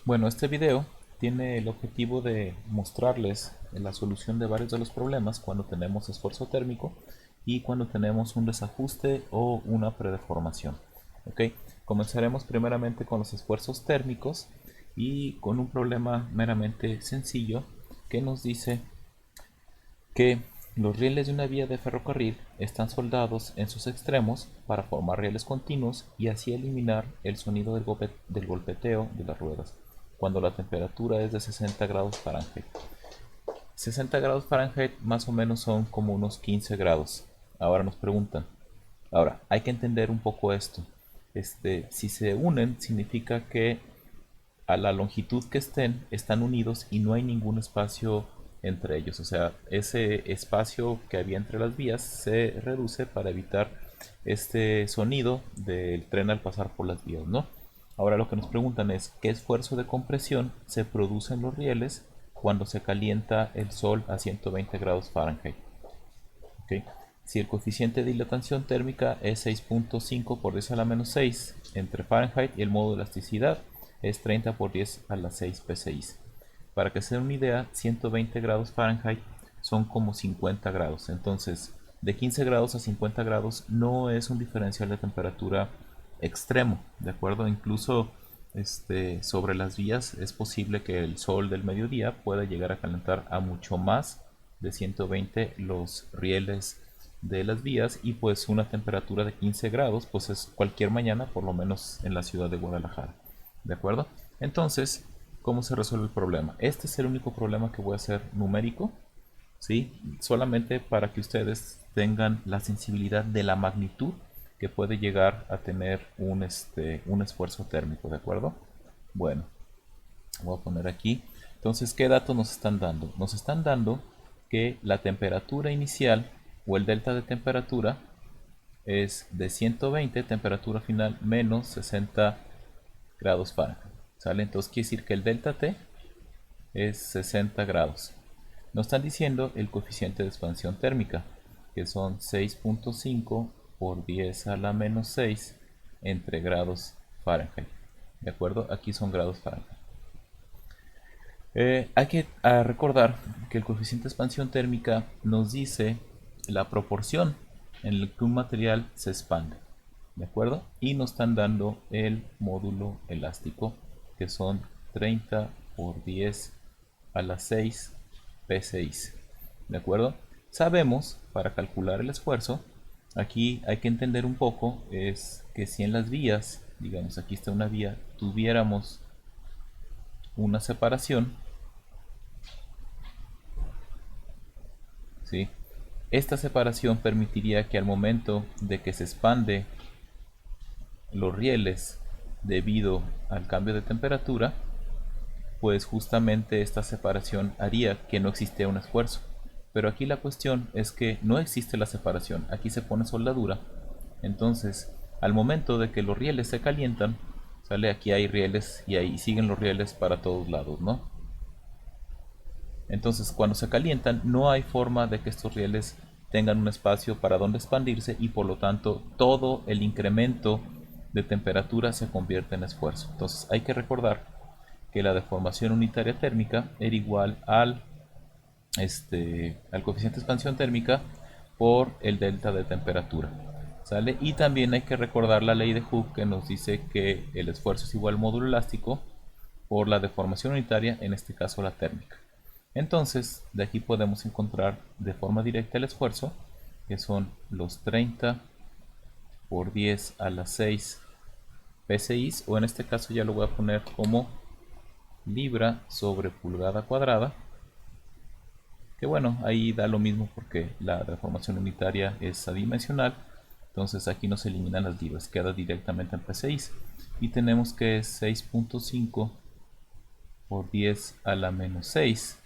Bueno, este video tiene el objetivo de mostrarles la solución de varios de los problemas cuando tenemos esfuerzo térmico y cuando tenemos un desajuste o una predeformación. ¿Ok? Comenzaremos primeramente con los esfuerzos térmicos y con un problema meramente sencillo que nos dice que los rieles de una vía de ferrocarril están soldados en sus extremos para formar rieles continuos y así eliminar el sonido del golpeteo de las ruedas cuando la temperatura es de 60 grados Fahrenheit. 60 grados Fahrenheit más o menos son como unos 15 grados. Ahora nos preguntan. Ahora, hay que entender un poco esto. Si se unen, significa que a la longitud que están unidos y no hay ningún espacio entre ellos. O sea, ese espacio que había entre las vías se reduce para evitar este sonido del tren al pasar por las vías, ¿no? Ahora lo que nos preguntan es qué esfuerzo de compresión se produce en los rieles cuando se calienta el sol a 120 grados Fahrenheit. ¿Ok? Si el coeficiente de dilatación térmica es 6.5 por 10 a la menos 6 entre Fahrenheit y el modo de elasticidad es 30 por 10 a la 6 psi. Para que se den una idea, 120 grados Fahrenheit son como 50 grados. Entonces, de 15 grados a 50 grados no es un diferencial de temperatura extremo, ¿de acuerdo? Incluso sobre las vías es posible que el sol del mediodía pueda llegar a calentar a mucho más de 120 los rieles de las vías y pues una temperatura de 15 grados pues es cualquier mañana, por lo menos en la ciudad de Guadalajara, ¿de acuerdo? Entonces, ¿cómo se resuelve el problema? Este es el único problema que voy a hacer numérico, ¿sí? Solamente para que ustedes tengan la sensibilidad de la magnitud que puede llegar a tener un esfuerzo térmico, ¿de acuerdo? Bueno, voy a poner aquí. Entonces, ¿qué datos nos están dando? Nos están dando que la temperatura inicial o el delta de temperatura es de 120, temperatura final menos 60 grados Fahrenheit. ¿Sale? Entonces quiere decir que el delta T es 60 grados. Nos están diciendo el coeficiente de expansión térmica, que son 6.5 por 10 a la menos 6 entre grados Fahrenheit. ¿De acuerdo? Aquí son grados Fahrenheit. Hay que recordar que el coeficiente de expansión térmica nos dice la proporción en la que un material se expande. ¿De acuerdo? Y nos están dando el módulo elástico, que son 30 por 10 a la 6 psi. ¿De acuerdo? Sabemos, para calcular el esfuerzo, aquí hay que entender un poco, es que si en las vías, digamos aquí está una vía, tuviéramos una separación, ¿sí? Esta separación permitiría que al momento de que se expande los rieles debido al cambio de temperatura, pues justamente esta separación haría que no existe un esfuerzo. Pero aquí la cuestión es que no existe la separación, aquí se pone soldadura. Entonces, al momento de que los rieles se calientan, sale aquí hay rieles y ahí siguen los rieles para todos lados, ¿no? Entonces, cuando se calientan, no hay forma de que estos rieles tengan un espacio para donde expandirse y por lo tanto todo el incremento de temperatura se convierte en esfuerzo. Entonces, hay que recordar que la deformación unitaria térmica era igual al coeficiente de expansión térmica por el delta de temperatura. ¿Sale? Y también hay que recordar la ley de Hooke que nos dice que el esfuerzo es igual al módulo elástico por la deformación unitaria, en este caso la térmica. Entonces, de aquí podemos encontrar de forma directa el esfuerzo, que son los 30 por 10 a la 6 psi, o en este caso ya lo voy a poner como libra sobre pulgada cuadrada, que bueno, ahí da lo mismo porque la deformación unitaria es adimensional, entonces aquí nos eliminan las libras, queda directamente en psi, y tenemos que es 6.5 por 10 a la menos 6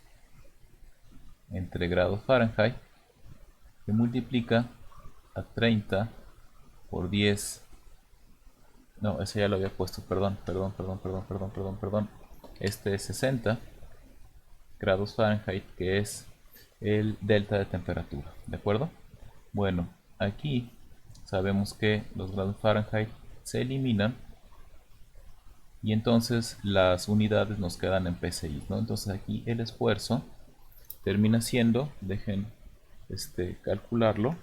entre grados Fahrenheit, que multiplica a 30 por 10. No, ese ya lo había puesto, perdón. Este es 60 grados Fahrenheit, que es el delta de temperatura, ¿de acuerdo? Bueno, aquí sabemos que los grados Fahrenheit se eliminan y entonces las unidades nos quedan en PSI, ¿no? Entonces aquí el esfuerzo termina siendo, dejen calcularlo.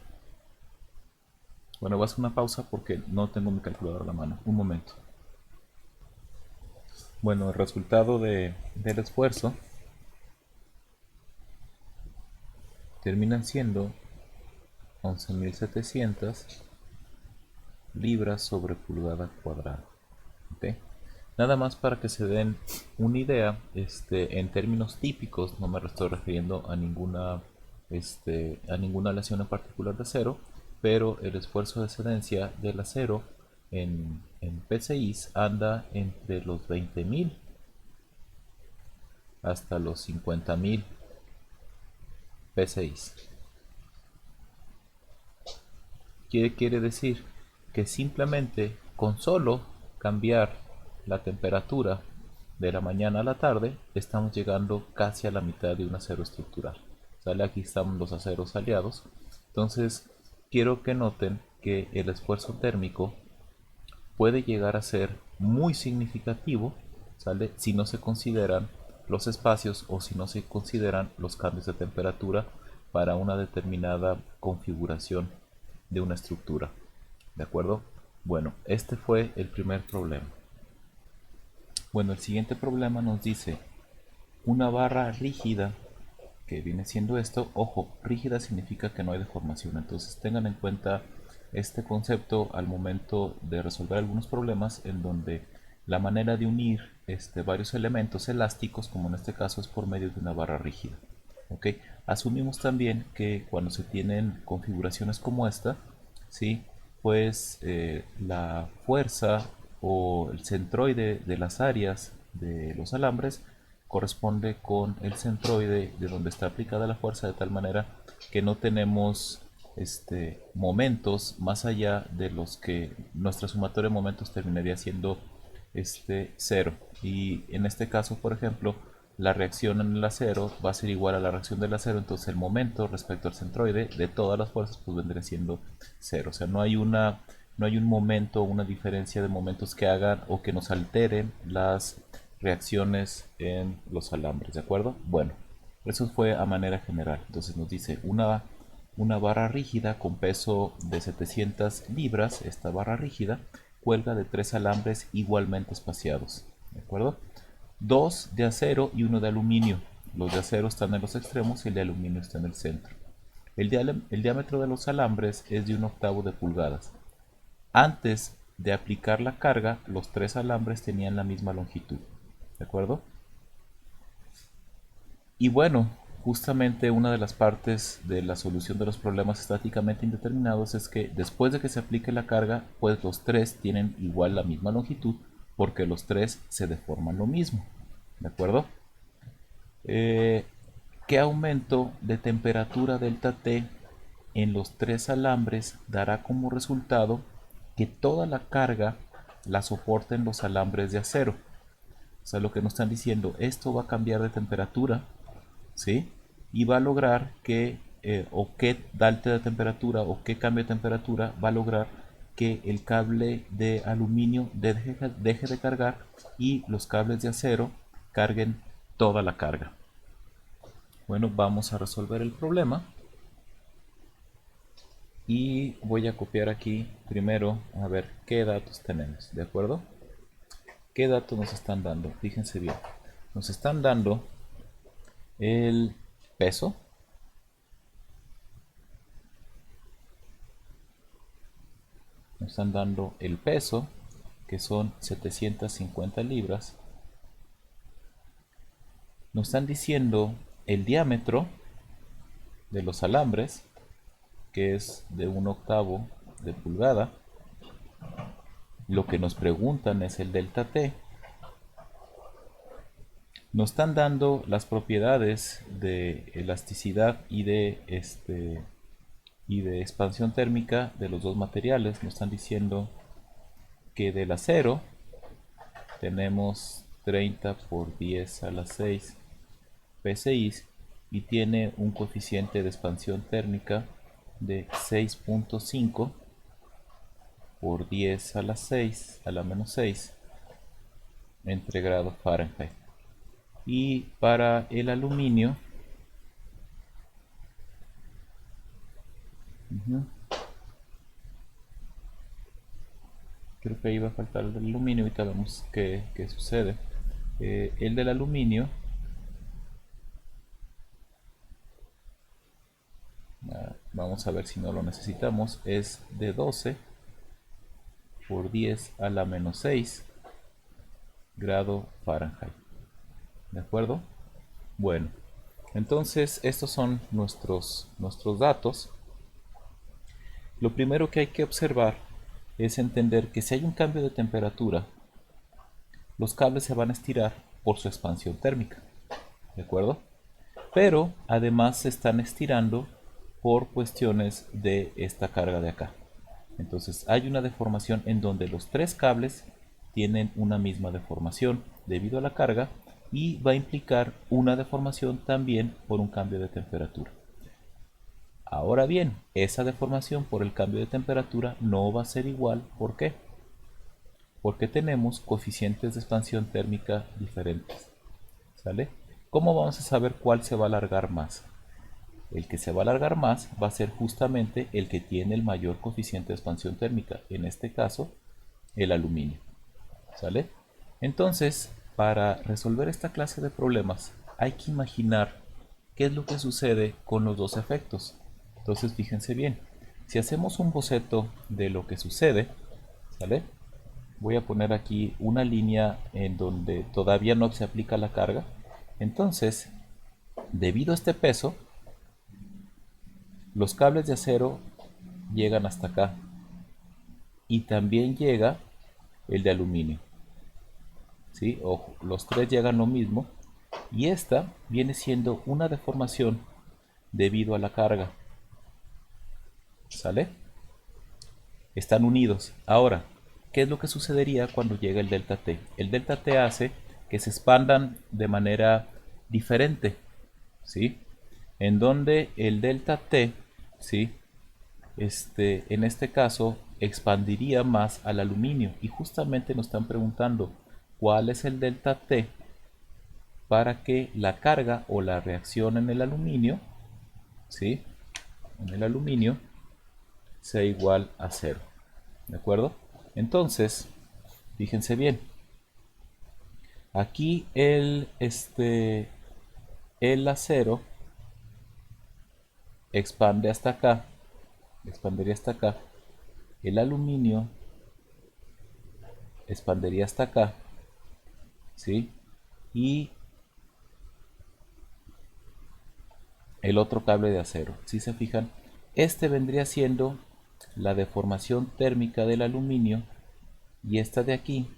Bueno, voy a hacer una pausa porque no tengo mi calculadora a la mano. Un momento. Bueno, el resultado del esfuerzo termina siendo 11.700 libras sobre pulgada cuadrada. ¿Okay? Nada más para que se den una idea, en términos típicos, no me estoy refiriendo a ninguna lesión en particular de acero, pero el esfuerzo de excedencia del acero en PCIs anda entre los 20.000 hasta los 50.000 PCIs. ¿Qué quiere decir? Que simplemente con solo cambiar la temperatura de la mañana a la tarde estamos llegando casi a la mitad de un acero estructural. ¿Sale? Aquí están los aceros aliados. Entonces quiero que noten que el esfuerzo térmico puede llegar a ser muy significativo, ¿sale? Si no se consideran los espacios o si no se consideran los cambios de temperatura para una determinada configuración de una estructura. ¿De acuerdo? Bueno, este fue el primer problema. Bueno, el siguiente problema nos dice una barra rígida, que viene siendo esto. Ojo, rígida significa que no hay deformación, entonces tengan en cuenta este concepto al momento de resolver algunos problemas en donde la manera de unir varios elementos elásticos, como en este caso, es por medio de una barra rígida. ¿Ok? Asumimos también que cuando se tienen configuraciones como esta, ¿sí? Pues la fuerza o el centroide de las áreas de los alambres corresponde con el centroide de donde está aplicada la fuerza, de tal manera que no tenemos momentos más allá de los que nuestra sumatoria de momentos terminaría siendo cero. Y en este caso, por ejemplo, la reacción en el acero va a ser igual a la reacción del acero, entonces el momento respecto al centroide de todas las fuerzas pues vendría siendo cero. O sea, no hay un momento o una diferencia de momentos que hagan o que nos alteren las reacciones en los alambres, ¿de acuerdo? Bueno, eso fue a manera general. Entonces nos dice una barra rígida con peso de 700 libras, esta barra rígida, cuelga de tres alambres igualmente espaciados, ¿de acuerdo? Dos de acero y uno de aluminio. Los de acero están en los extremos y el de aluminio está en el centro. El diámetro de los alambres es de 1/8 de pulgadas. Antes de aplicar la carga, los tres alambres tenían la misma longitud. ¿De acuerdo? Y bueno, justamente una de las partes de la solución de los problemas estáticamente indeterminados es que después de que se aplique la carga, pues los tres tienen igual la misma longitud porque los tres se deforman lo mismo. ¿De acuerdo? Eh, ¿Qué aumento de temperatura delta T en los tres alambres dará como resultado que toda la carga la soporten los alambres de acero? O sea, lo que nos están diciendo, esto va a cambiar de temperatura, ¿sí? Y va a lograr que, o qué delta de temperatura o qué cambio de temperatura va a lograr que el cable de aluminio deje de cargar y los cables de acero carguen toda la carga. Bueno, vamos a resolver el problema y voy a copiar aquí primero a ver qué datos tenemos, ¿de acuerdo? ¿Qué datos nos están dando? Fíjense bien, nos están dando el peso, nos están dando el peso, que son 750 libras, nos están diciendo el diámetro de los alambres, que es de 1/8 de pulgada. Lo que nos preguntan es el delta T. Nos están dando las propiedades de elasticidad y de expansión térmica de los dos materiales. Nos están diciendo que del acero tenemos 30 por 10 a la 6 PSI y tiene un coeficiente de expansión térmica de 6.5 por 10 a la 6 a la menos 6 entre grados Fahrenheit. Y para el aluminio, creo que ahí va a faltar el del aluminio, ahorita vemos qué sucede. El del aluminio, vamos a ver si no lo necesitamos, es de 12 por 10 a la menos 6 grado Fahrenheit. ¿De acuerdo? Bueno, entonces estos son nuestros datos. Lo primero que hay que observar es entender que si hay un cambio de temperatura, los cables se van a estirar por su expansión térmica. ¿De acuerdo? Pero además se están estirando por cuestiones de esta carga de acá. Entonces hay una deformación en donde los tres cables tienen una misma deformación debido a la carga y va a implicar una deformación también por un cambio de temperatura. Ahora bien, esa deformación por el cambio de temperatura no va a ser igual. ¿Por qué? Porque tenemos coeficientes de expansión térmica diferentes. ¿Sale? ¿Cómo vamos a saber cuál se va a alargar más? El que se va a alargar más va a ser justamente el que tiene el mayor coeficiente de expansión térmica, en este caso el aluminio. ¿Sale? Entonces, para resolver esta clase de problemas hay que imaginar qué es lo que sucede con los dos efectos. Entonces fíjense bien, si hacemos un boceto de lo que sucede, ¿sale? Voy a poner aquí una línea en donde todavía no se aplica la carga. Entonces, debido a este peso, los cables de acero llegan hasta acá y también llega el de aluminio. ¿Sí? Ojo, los tres llegan lo mismo y esta viene siendo una deformación debido a la carga. ¿Sale? Están unidos. Ahora, ¿qué es lo que sucedería cuando llega el delta T? El delta T hace que se expandan de manera diferente, ¿sí? En donde el delta T, ¿sí? En este caso expandiría más al aluminio y justamente nos están preguntando cuál es el delta T para que la carga o la reacción en el aluminio, ¿sí? En el aluminio sea igual a 0. ¿De acuerdo? Entonces, fíjense bien. Aquí el acero expande hasta acá, expandería hasta acá. El aluminio expandería hasta acá, ¿sí? Y el otro cable de acero. Si se fijan, este vendría siendo la deformación térmica del aluminio y esta de aquí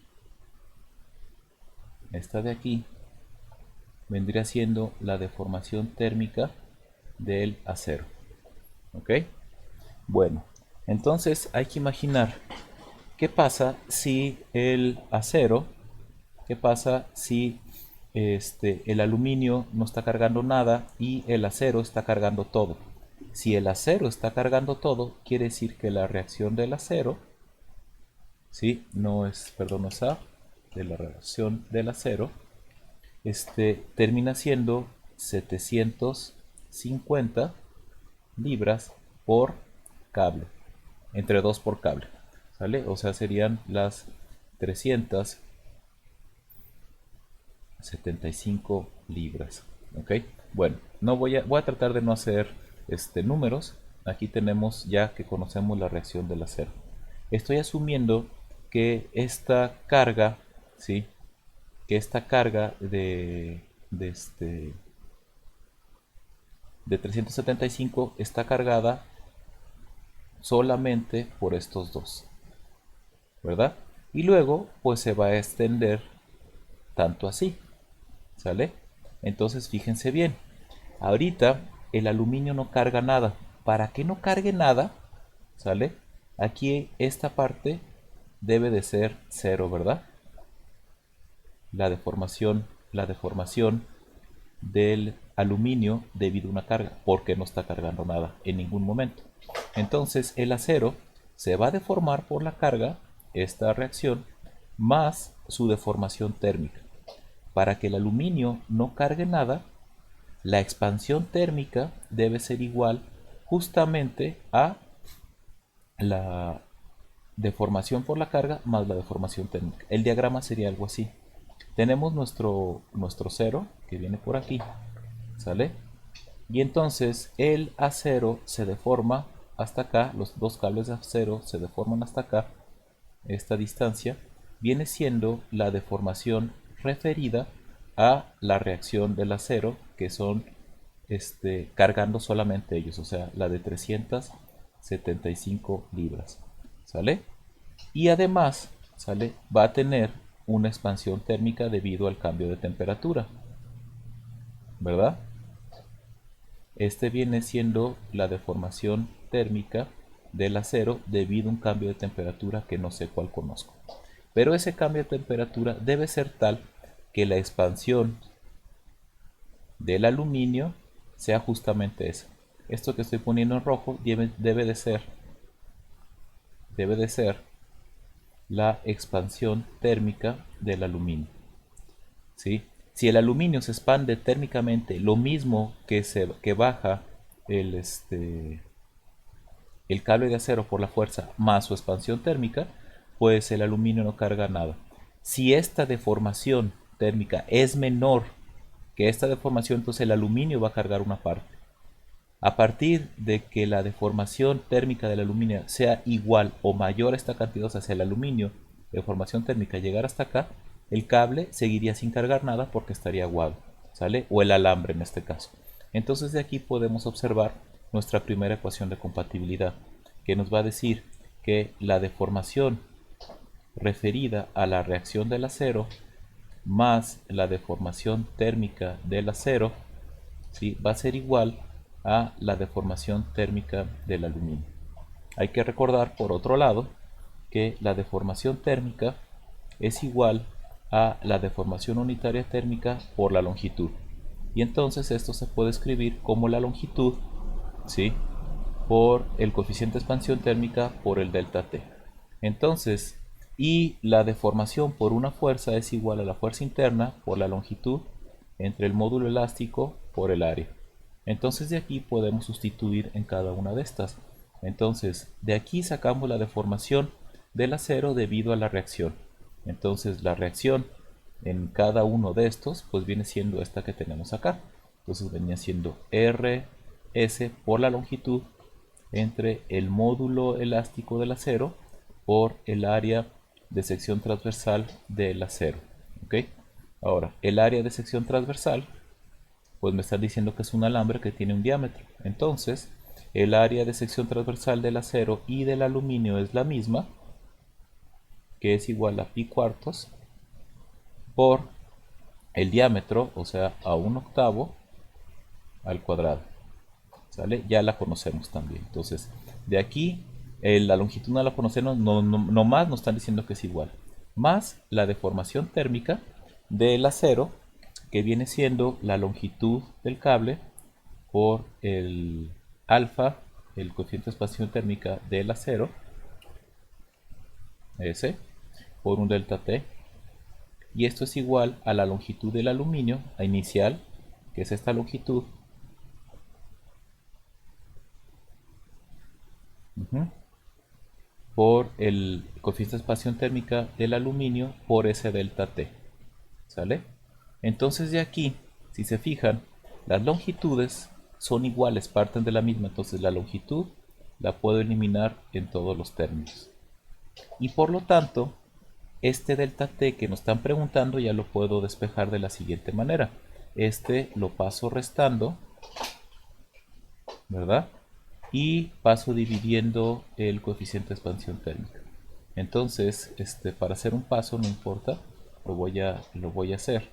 vendría siendo la deformación térmica del acero. ¿Ok? Bueno, entonces hay que imaginar qué pasa si el acero, qué pasa si el aluminio no está cargando nada y el acero está cargando todo. Si el acero está cargando todo, quiere decir que la reacción del acero, ¿sí? No es, perdón, no es A, de la reacción del acero, termina siendo 750 libras por cable, entre 2 por cable, ¿sale? O sea, serían las 375 libras, ¿ok? Bueno, voy a tratar de no hacer números. Aquí tenemos ya que conocemos la reacción del acero. Estoy asumiendo que esta carga, ¿sí? Que esta carga de 375 está cargada solamente por estos dos, ¿verdad? Y luego pues se va a extender tanto así, ¿sale? Entonces fíjense bien, ahorita el aluminio no carga nada. Para que no cargue nada, ¿sale? Aquí esta parte debe de ser 0, ¿verdad? La deformación del aluminio debido a una carga, porque no está cargando nada en ningún momento. Entonces el acero se va a deformar por la carga, esta reacción, más su deformación térmica. Para que el aluminio no cargue nada, la expansión térmica debe ser igual justamente a la deformación por la carga más la deformación térmica. El diagrama sería algo así. Tenemos nuestro cero que viene por aquí, ¿sale? Y entonces el acero se deforma hasta acá, los dos cables de acero se deforman hasta acá. Esta distancia viene siendo la deformación referida a la reacción del acero, que son cargando solamente ellos, o sea, la de 375 libras, ¿sale? Y además, ¿sale? Va a tener una expansión térmica debido al cambio de temperatura, ¿verdad? Este viene siendo la deformación térmica del acero debido a un cambio de temperatura que no sé cuál conozco. Pero ese cambio de temperatura debe ser tal que la expansión del aluminio sea justamente esa. Esto que estoy poniendo en rojo debe de ser la expansión térmica del aluminio, ¿sí? Si el aluminio se expande térmicamente lo mismo que baja el, el cable de acero por la fuerza más su expansión térmica, pues el aluminio no carga nada. Si esta deformación térmica es menor que esta deformación, entonces el aluminio va a cargar una parte. A partir de que la deformación térmica del aluminio sea igual o mayor a esta cantidad, o sea, si el aluminio, deformación térmica, llegara hasta acá, el cable seguiría sin cargar nada porque estaría aguado, ¿sale? O el alambre en este caso. Entonces de aquí podemos observar nuestra primera ecuación de compatibilidad, que nos va a decir que la deformación referida a la reacción del acero más la deformación térmica del acero, ¿sí?, va a ser igual a la deformación térmica del aluminio. Hay que recordar, por otro lado, que la deformación térmica es igual a la deformación unitaria térmica por la longitud. Y entonces esto se puede escribir como la longitud, ¿sí?, por el coeficiente de expansión térmica por el delta T. Entonces, y la deformación por una fuerza es igual a la fuerza interna por la longitud entre el módulo elástico por el área. Entonces de aquí podemos sustituir en cada una de estas. Entonces de aquí sacamos la deformación del acero debido a la reacción. Entonces la reacción en cada uno de estos pues viene siendo esta que tenemos acá. Entonces venía siendo RS por la longitud entre el módulo elástico del acero por el área de sección transversal del acero. ¿Ok? Ahora, el área de sección transversal pues me están diciendo que es un alambre que tiene un diámetro. Entonces, el área de sección transversal del acero y del aluminio es la misma, que es igual a pi cuartos por el diámetro, o sea, a un octavo al cuadrado. ¿Sale? Ya la conocemos también. Entonces, de aquí, la longitud no la conocemos, no más nos están diciendo que es igual. Más la deformación térmica del acero, que viene siendo la longitud del cable por el alfa, el coeficiente de expansión térmica del acero, S, por un delta T. Y esto es igual a la longitud del aluminio, a inicial, que es esta longitud, por el coeficiente de expansión térmica del aluminio por ese delta T. ¿Sale? Entonces de aquí, si se fijan, las longitudes son iguales, parten de la misma, entonces la longitud la puedo eliminar en todos los términos. Y por lo tanto, este delta T que nos están preguntando ya lo puedo despejar de la siguiente manera. Este lo paso restando, ¿verdad? Y paso dividiendo el coeficiente de expansión térmica. Entonces, para hacer un paso no importa, lo voy a hacer.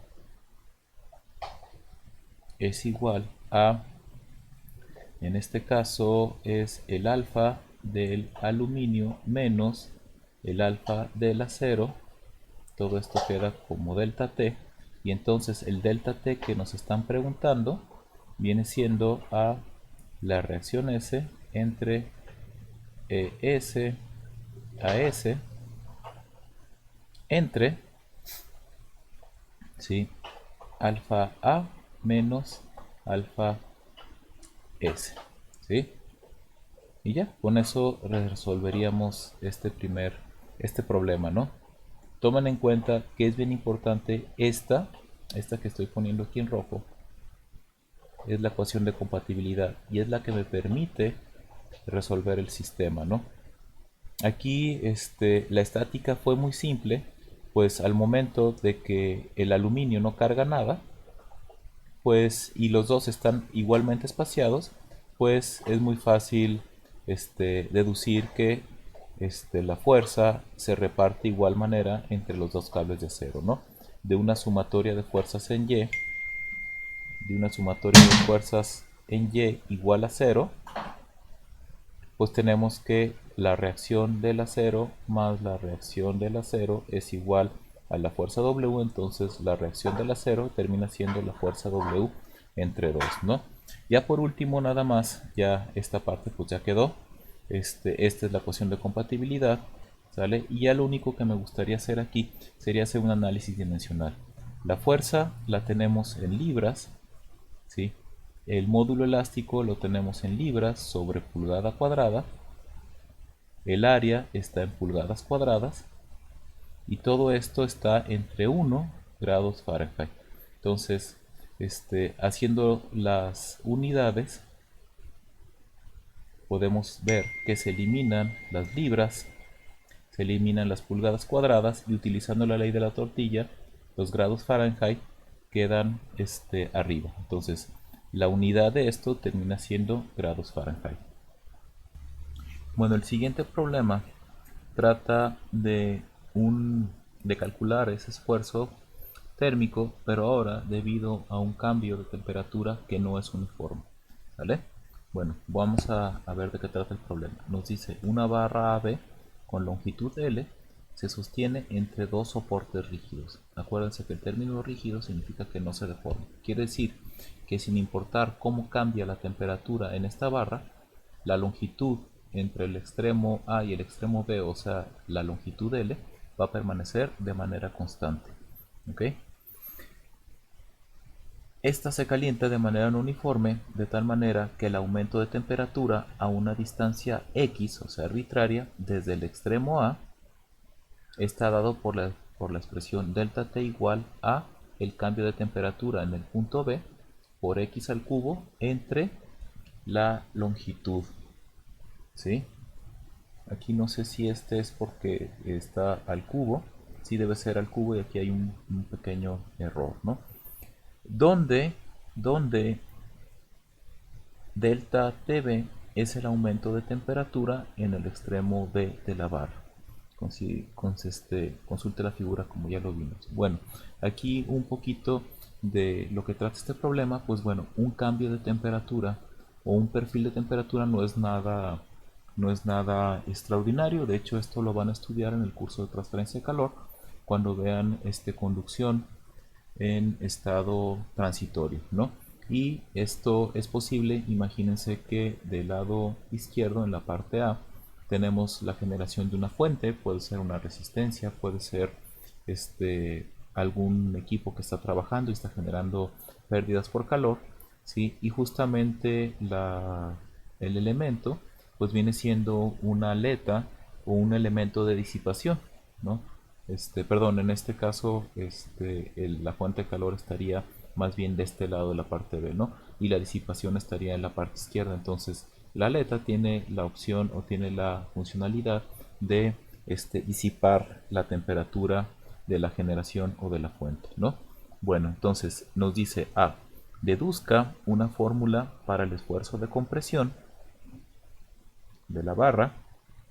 Es igual a, en este caso es el alfa del aluminio menos el alfa del acero. Todo esto queda como delta T. Y entonces el delta T que nos están preguntando viene siendo a la reacción S entre S a S entre, ¿sí?, alfa A menos alfa S, ¿sí? Y ya, con eso resolveríamos este problema, ¿no? Tomen en cuenta que es bien importante esta que estoy poniendo aquí en rojo, es la ecuación de compatibilidad y es la que me permite resolver el sistema, ¿no? Aquí la estática fue muy simple, pues al momento de que el aluminio no carga nada, pues y los dos están igualmente espaciados, pues es muy fácil deducir que la fuerza se reparte igual manera entre los dos cables de acero, ¿no? De una sumatoria de fuerzas en Y, igual a cero, pues tenemos que la reacción del acero más la reacción del acero es igual a la fuerza W, entonces la reacción del acero termina siendo la fuerza W entre 2, ¿no? Ya por último, nada más, ya esta parte pues ya quedó. Esta es la ecuación de compatibilidad, ¿sale? Y ya lo único que me gustaría hacer aquí sería hacer un análisis dimensional. La fuerza la tenemos en libras, ¿sí? El módulo elástico lo tenemos en libras sobre pulgada cuadrada. El área está en pulgadas cuadradas. Y todo esto está entre 1 grados Fahrenheit. Entonces, haciendo las unidades, podemos ver que se eliminan las libras, se eliminan las pulgadas cuadradas y utilizando la ley de la tortilla, los grados Fahrenheit quedan arriba. Entonces, la unidad de esto termina siendo grados Fahrenheit. Bueno, el siguiente problema trata de calcular ese esfuerzo térmico, pero ahora debido a un cambio de temperatura que no es uniforme, ¿vale? Bueno, vamos a ver de qué trata el problema. Nos dice una barra AB con longitud L se sostiene entre dos soportes rígidos. Acuérdense que el término rígido significa que no se deforma. Quiere decir que sin importar cómo cambia la temperatura en esta barra, la longitud entre el extremo A y el extremo B, o sea, la longitud L, va a permanecer de manera constante. ¿Ok? Esta se calienta de manera no uniforme, de tal manera que el aumento de temperatura a una distancia x, o sea, arbitraria, desde el extremo A, está dado por la expresión delta T igual a el cambio de temperatura en el punto B por x al cubo entre la longitud. ¿Sí? Aquí no sé si este es porque está al cubo. Sí, debe ser al cubo y aquí hay un pequeño error, ¿no? Donde delta TB es el aumento de temperatura en el extremo B de la barra. Consulte la figura como ya lo vimos. Bueno, aquí un poquito de lo que trata este problema, pues bueno, un cambio de temperatura o un perfil de temperatura no es nada extraordinario. De hecho, esto lo van a estudiar en el curso de transferencia de calor cuando vean conducción en estado transitorio, ¿no? Y esto es posible, imagínense que del lado izquierdo, en la parte A, tenemos la generación de una fuente, puede ser una resistencia, puede ser algún equipo que está trabajando y está generando pérdidas por calor, ¿sí? Y justamente el elemento pues viene siendo una aleta o un elemento de disipación, ¿no? Perdón, en este caso la fuente de calor estaría más bien de este lado de la parte B, ¿no? Y la disipación estaría en la parte izquierda. Entonces, la aleta tiene la opción o tiene la funcionalidad de disipar la temperatura de la generación o de la fuente, ¿no? Bueno, entonces nos dice A, deduzca una fórmula para el esfuerzo de compresión de la barra.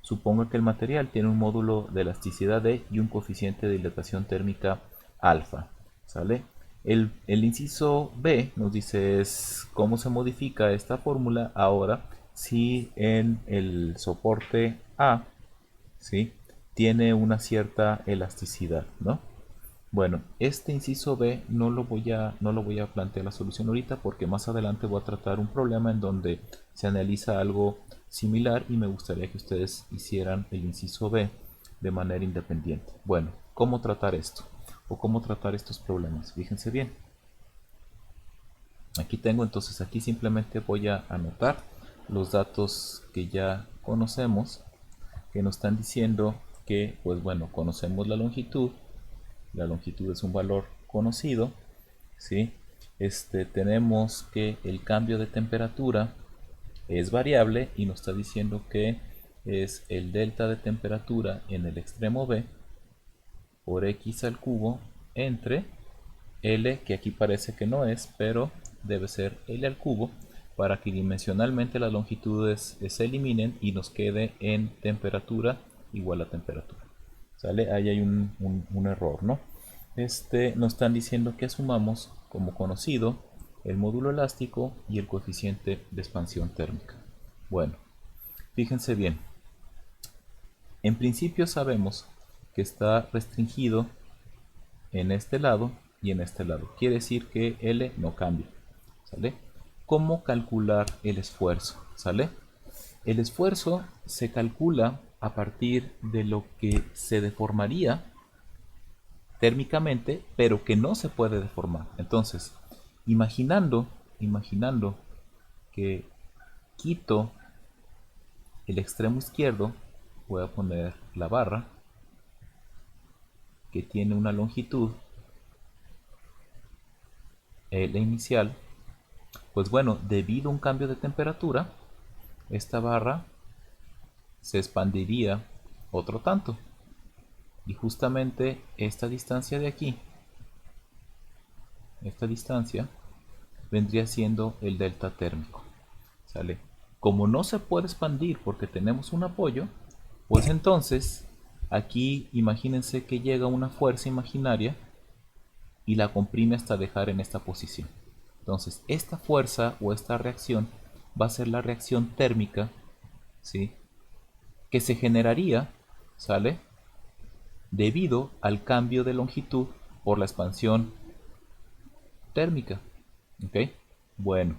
Suponga que el material tiene un módulo de elasticidad D y un coeficiente de dilatación térmica alfa, ¿sale? El inciso B nos dice es cómo se modifica esta fórmula ahora si en el soporte A, ¿sí?, tiene una cierta elasticidad, ¿no? Bueno, este inciso B no lo voy a plantear la solución ahorita porque más adelante voy a tratar un problema en donde se analiza algo similar y me gustaría que ustedes hicieran el inciso B de manera independiente. Bueno, cómo tratar esto o cómo tratar estos problemas. Fíjense bien. Aquí tengo, entonces aquí simplemente voy a anotar los datos que ya conocemos, que nos están diciendo que, pues bueno, conocemos la longitud. La longitud es un valor conocido, ¿sí? Tenemos que el cambio de temperatura es variable y nos está diciendo que es el delta de temperatura en el extremo B por x al cubo entre L, que aquí parece que no es, pero debe ser L al cubo, para que dimensionalmente las longitudes se eliminen y nos quede en temperatura igual a temperatura. ¿Sale? Ahí hay un error, ¿no? Nos están diciendo que asumamos como conocido el módulo elástico y el coeficiente de expansión térmica. Bueno, fíjense bien. En principio sabemos que está restringido en este lado y en este lado. Quiere decir que L no cambia. ¿Sale? ¿Cómo calcular el esfuerzo? ¿Sale? El esfuerzo se calcula a partir de lo que se deformaría térmicamente, pero que no se puede deformar. Entonces, imaginando que quito el extremo izquierdo, voy a poner la barra que tiene una longitud L inicial. Pues bueno, debido a un cambio de temperatura, esta barra se expandiría otro tanto. Y justamente esta distancia de aquí, esta distancia, vendría siendo el delta térmico. ¿Sale? Como no se puede expandir porque tenemos un apoyo, pues entonces aquí imagínense que llega una fuerza imaginaria y la comprime hasta dejar en esta posición. Entonces esta fuerza o esta reacción va a ser la reacción térmica, ¿sí?, que se generaría, ¿sale?, debido al cambio de longitud por la expansión térmica. ¿Ok? Bueno,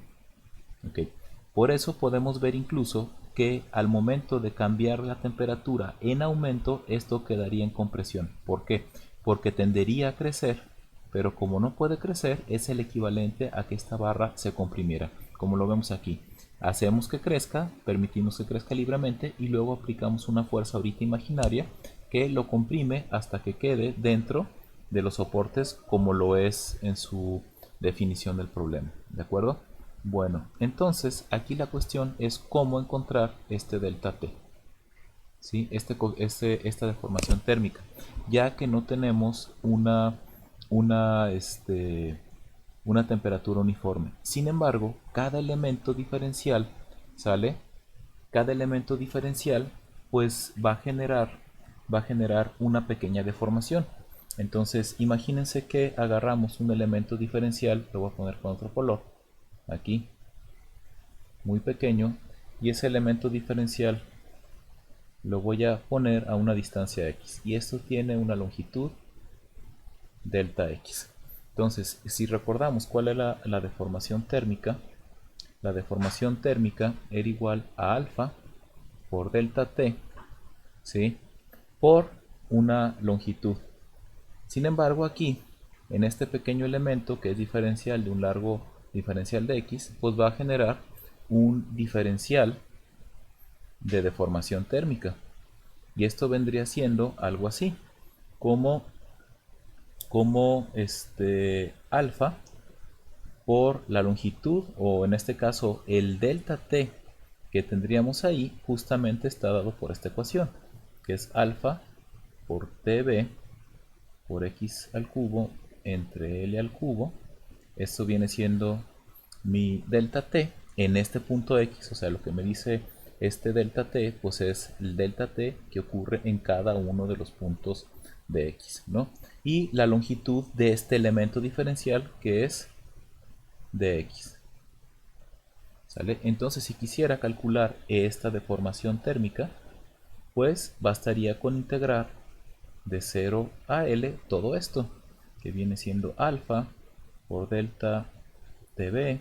ok. Por eso podemos ver incluso que al momento de cambiar la temperatura en aumento, esto quedaría en compresión. ¿Por qué? Porque tendería a crecer, pero como no puede crecer, es el equivalente a que esta barra se comprimiera, como lo vemos aquí. Hacemos que crezca, permitimos que crezca libremente y luego aplicamos una fuerza ahorita imaginaria que lo comprime hasta que quede dentro de los soportes como lo es en su definición del problema. ¿De acuerdo? Bueno, entonces aquí la cuestión es cómo encontrar este delta T, ¿sí? Esta deformación térmica, ya que no tenemos una, una temperatura uniforme. Sin embargo, cada elemento diferencial, ¿sale? Cada elemento diferencial pues va a generar una pequeña deformación. Entonces imagínense que agarramos un elemento diferencial, lo voy a poner con otro color, aquí, muy pequeño, y ese elemento diferencial lo voy a poner a una distancia x, y esto tiene una longitud delta x. Entonces, si recordamos cuál es la deformación térmica, la deformación térmica era igual a alfa por delta t, ¿sí?, por una longitud. Sin embargo, aquí, en este pequeño elemento que es diferencial de un largo diferencial de x, pues va a generar un diferencial de deformación térmica. Y esto vendría siendo algo así, como, alfa por la longitud, o en este caso el delta t que tendríamos ahí, justamente está dado por esta ecuación, que es alfa por tb por x al cubo entre L al cubo. Esto viene siendo mi delta t en este punto X, o sea, lo que me dice este delta t, pues es el delta t que ocurre en cada uno de los puntos de X, ¿no? Y la longitud de este elemento diferencial, que es dx. ¿Sale? Entonces, si quisiera calcular esta deformación térmica, pues bastaría con integrar de 0 a L todo esto, que viene siendo alfa por delta tb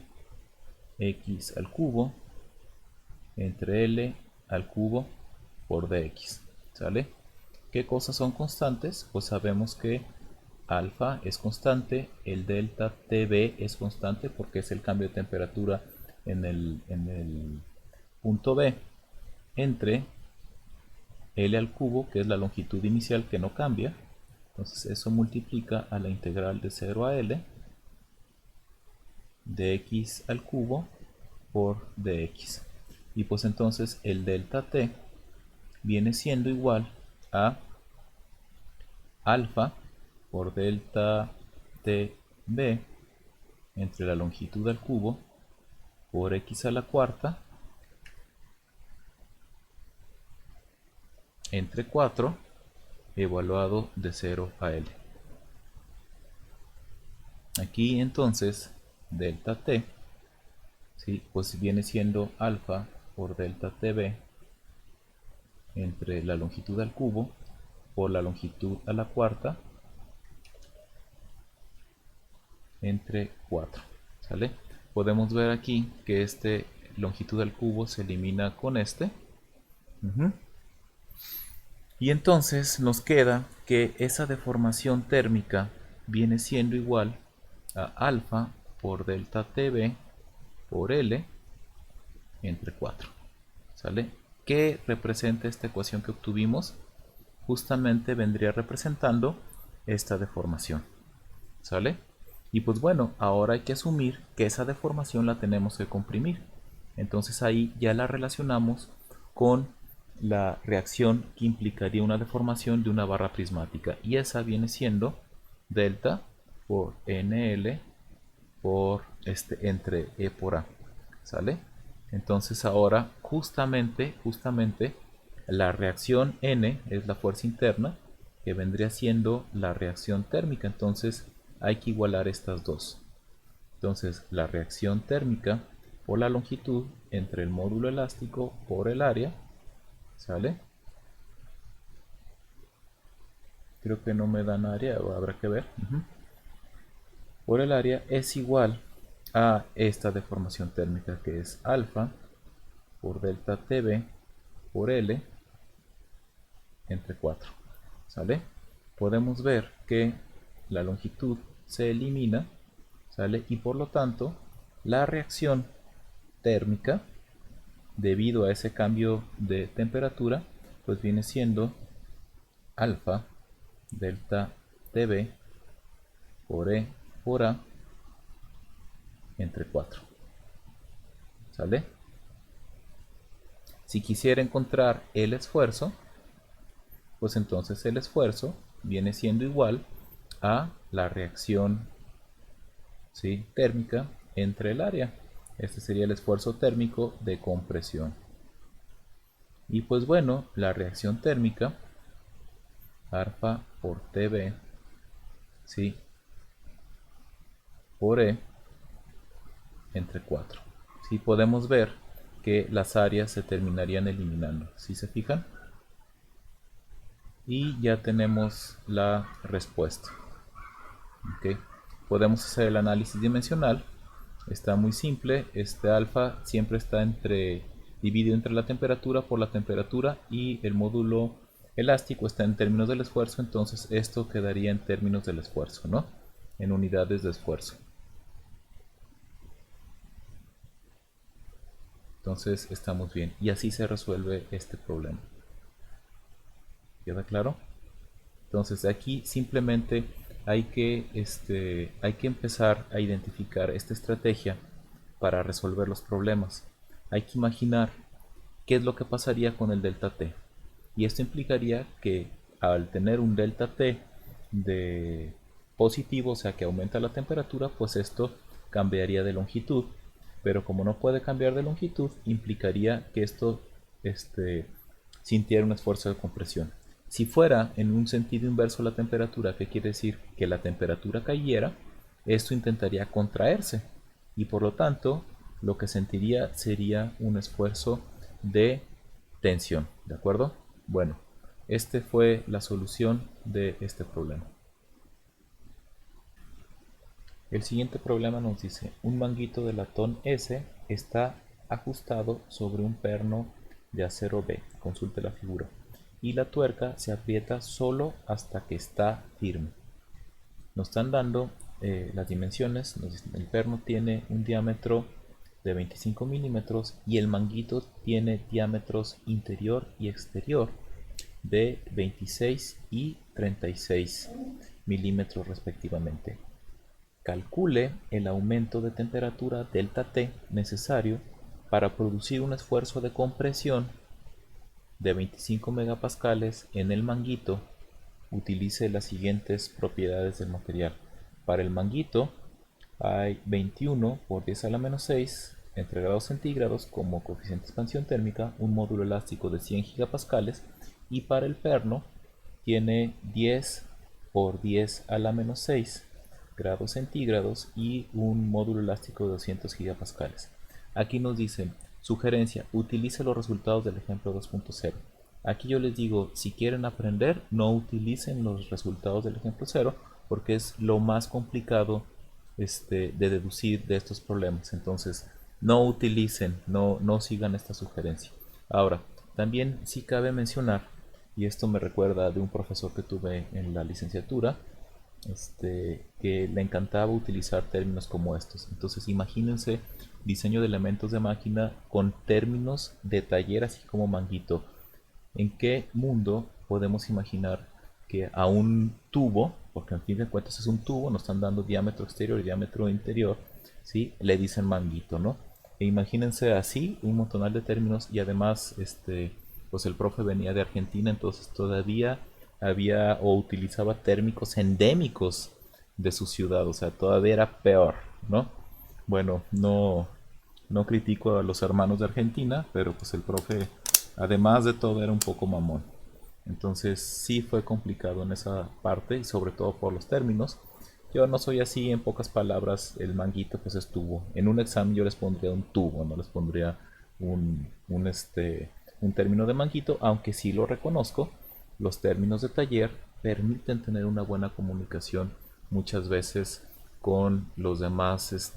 x al cubo entre L al cubo por dx. ¿Sale? ¿Qué cosas son constantes? Pues sabemos que alfa es constante, el delta TB es constante porque es el cambio de temperatura en el punto B entre L al cubo, que es la longitud inicial que no cambia. Entonces eso multiplica a la integral de 0 a L de x al cubo por dx. Y pues entonces el delta t viene siendo igual a alfa por delta tb entre la longitud al cubo por x a la cuarta entre 4 evaluado de 0 a L. Aquí entonces delta t, ¿sí? Pues viene siendo alfa por delta tb entre la longitud al cubo por la longitud a la cuarta entre 4. ¿Sale? Podemos ver aquí que este longitud al cubo se elimina con este. Y entonces nos queda que esa deformación térmica viene siendo igual a alfa por delta tb por L entre 4. ¿Sale? ¿Qué representa esta ecuación que obtuvimos? Justamente vendría representando esta deformación. ¿Sale? Y pues bueno, ahora hay que asumir que esa deformación la tenemos que comprimir. Entonces ahí ya la relacionamos con la reacción que implicaría una deformación de una barra prismática. Y esa viene siendo delta por NL por entre E por A. ¿Sale? Entonces ahora justamente la reacción N es la fuerza interna que vendría siendo la reacción térmica. Entonces hay que igualar estas dos. Entonces la reacción térmica por la longitud entre el módulo elástico por el área, ¿sale? Creo que no me dan área, habrá que ver. Por el área es igual a esta deformación térmica que es alfa por delta TB por L entre 4. ¿Sale? Podemos ver que la longitud se elimina, ¿sale? Y por lo tanto la reacción térmica debido a ese cambio de temperatura pues viene siendo alfa delta TB por E por A entre 4. ¿Sale? Si quisiera encontrar el esfuerzo, pues entonces el esfuerzo viene siendo igual a la reacción, ¿sí?, térmica entre el área. Este sería el esfuerzo térmico de compresión. Y pues bueno, la reacción térmica, alfa por TB, ¿sí?, por E entre 4. ¿Sí? Podemos ver que las áreas se terminarían eliminando. ¿Sí se fijan? Y ya tenemos la respuesta. ¿Okay? Podemos hacer el análisis dimensional. Está muy simple. Este alfa siempre está dividido entre la temperatura por la temperatura y el módulo elástico está en términos del esfuerzo. Entonces esto quedaría en términos del esfuerzo, ¿no? En unidades de esfuerzo. Entonces estamos bien. Y así se resuelve este problema. ¿Queda claro? Entonces aquí simplemente hay que empezar a identificar esta estrategia para resolver los problemas. Hay que imaginar qué es lo que pasaría con el delta T. Y esto implicaría que al tener un delta T de positivo, o sea que aumenta la temperatura, pues esto cambiaría de longitud. Pero como no puede cambiar de longitud, implicaría que esto sintiera un esfuerzo de compresión. Si fuera en un sentido inverso la temperatura, ¿qué quiere decir? Que la temperatura cayera, esto intentaría contraerse y por lo tanto lo que sentiría sería un esfuerzo de tensión, ¿de acuerdo? Bueno, esta fue la solución de este problema. El siguiente problema nos dice, un manguito de latón S está ajustado sobre un perno de acero B. Consulte la figura. y la tuerca se aprieta solo hasta que está firme. Nos están dando las dimensiones. El perno tiene un diámetro de 25 milímetros y el manguito tiene diámetros interior y exterior de 26 y 36 milímetros respectivamente. Calcule el aumento de temperatura delta T necesario para producir un esfuerzo de compresión de 25 megapascales en el manguito. Utilice las siguientes propiedades del material. Para el manguito hay 21 por 10 a la menos 6 entre grados centígrados como coeficiente de expansión térmica, un módulo elástico de 100 gigapascales, y para el perno tiene 10 por 10 a la menos 6 grados centígrados y un módulo elástico de 200 gigapascales. Aquí nos dicen, sugerencia, utilice los resultados del ejemplo 2.0. Aquí yo les digo, si quieren aprender, no utilicen los resultados del ejemplo 0 porque es lo más complicado de deducir de estos problemas. Entonces, no utilicen, no sigan esta sugerencia. Ahora, también sí cabe mencionar, y esto me recuerda de un profesor que tuve en la licenciatura, que le encantaba utilizar términos como estos. Entonces imagínense diseño de elementos de máquina con términos de taller así como manguito. ¿En qué mundo podemos imaginar que a un tubo, porque en fin de cuentas es un tubo, nos están dando diámetro exterior y diámetro interior, ¿sí? Le dicen manguito, ¿no? E imagínense así un montonal de términos y además pues el profe venía de Argentina, entonces todavía había o utilizaba térmicos endémicos de su ciudad, o sea, todavía era peor, ¿no? Bueno, no critico a los hermanos de Argentina, pero pues el profe, además de todo, era un poco mamón. Entonces sí fue complicado en esa parte y sobre todo por los términos. Yo no soy así, en pocas palabras, el manguito pues es tubo. En un examen yo les pondría un tubo, no les pondría un término de manguito, aunque sí lo reconozco. Los términos de taller permiten tener una buena comunicación muchas veces con los demás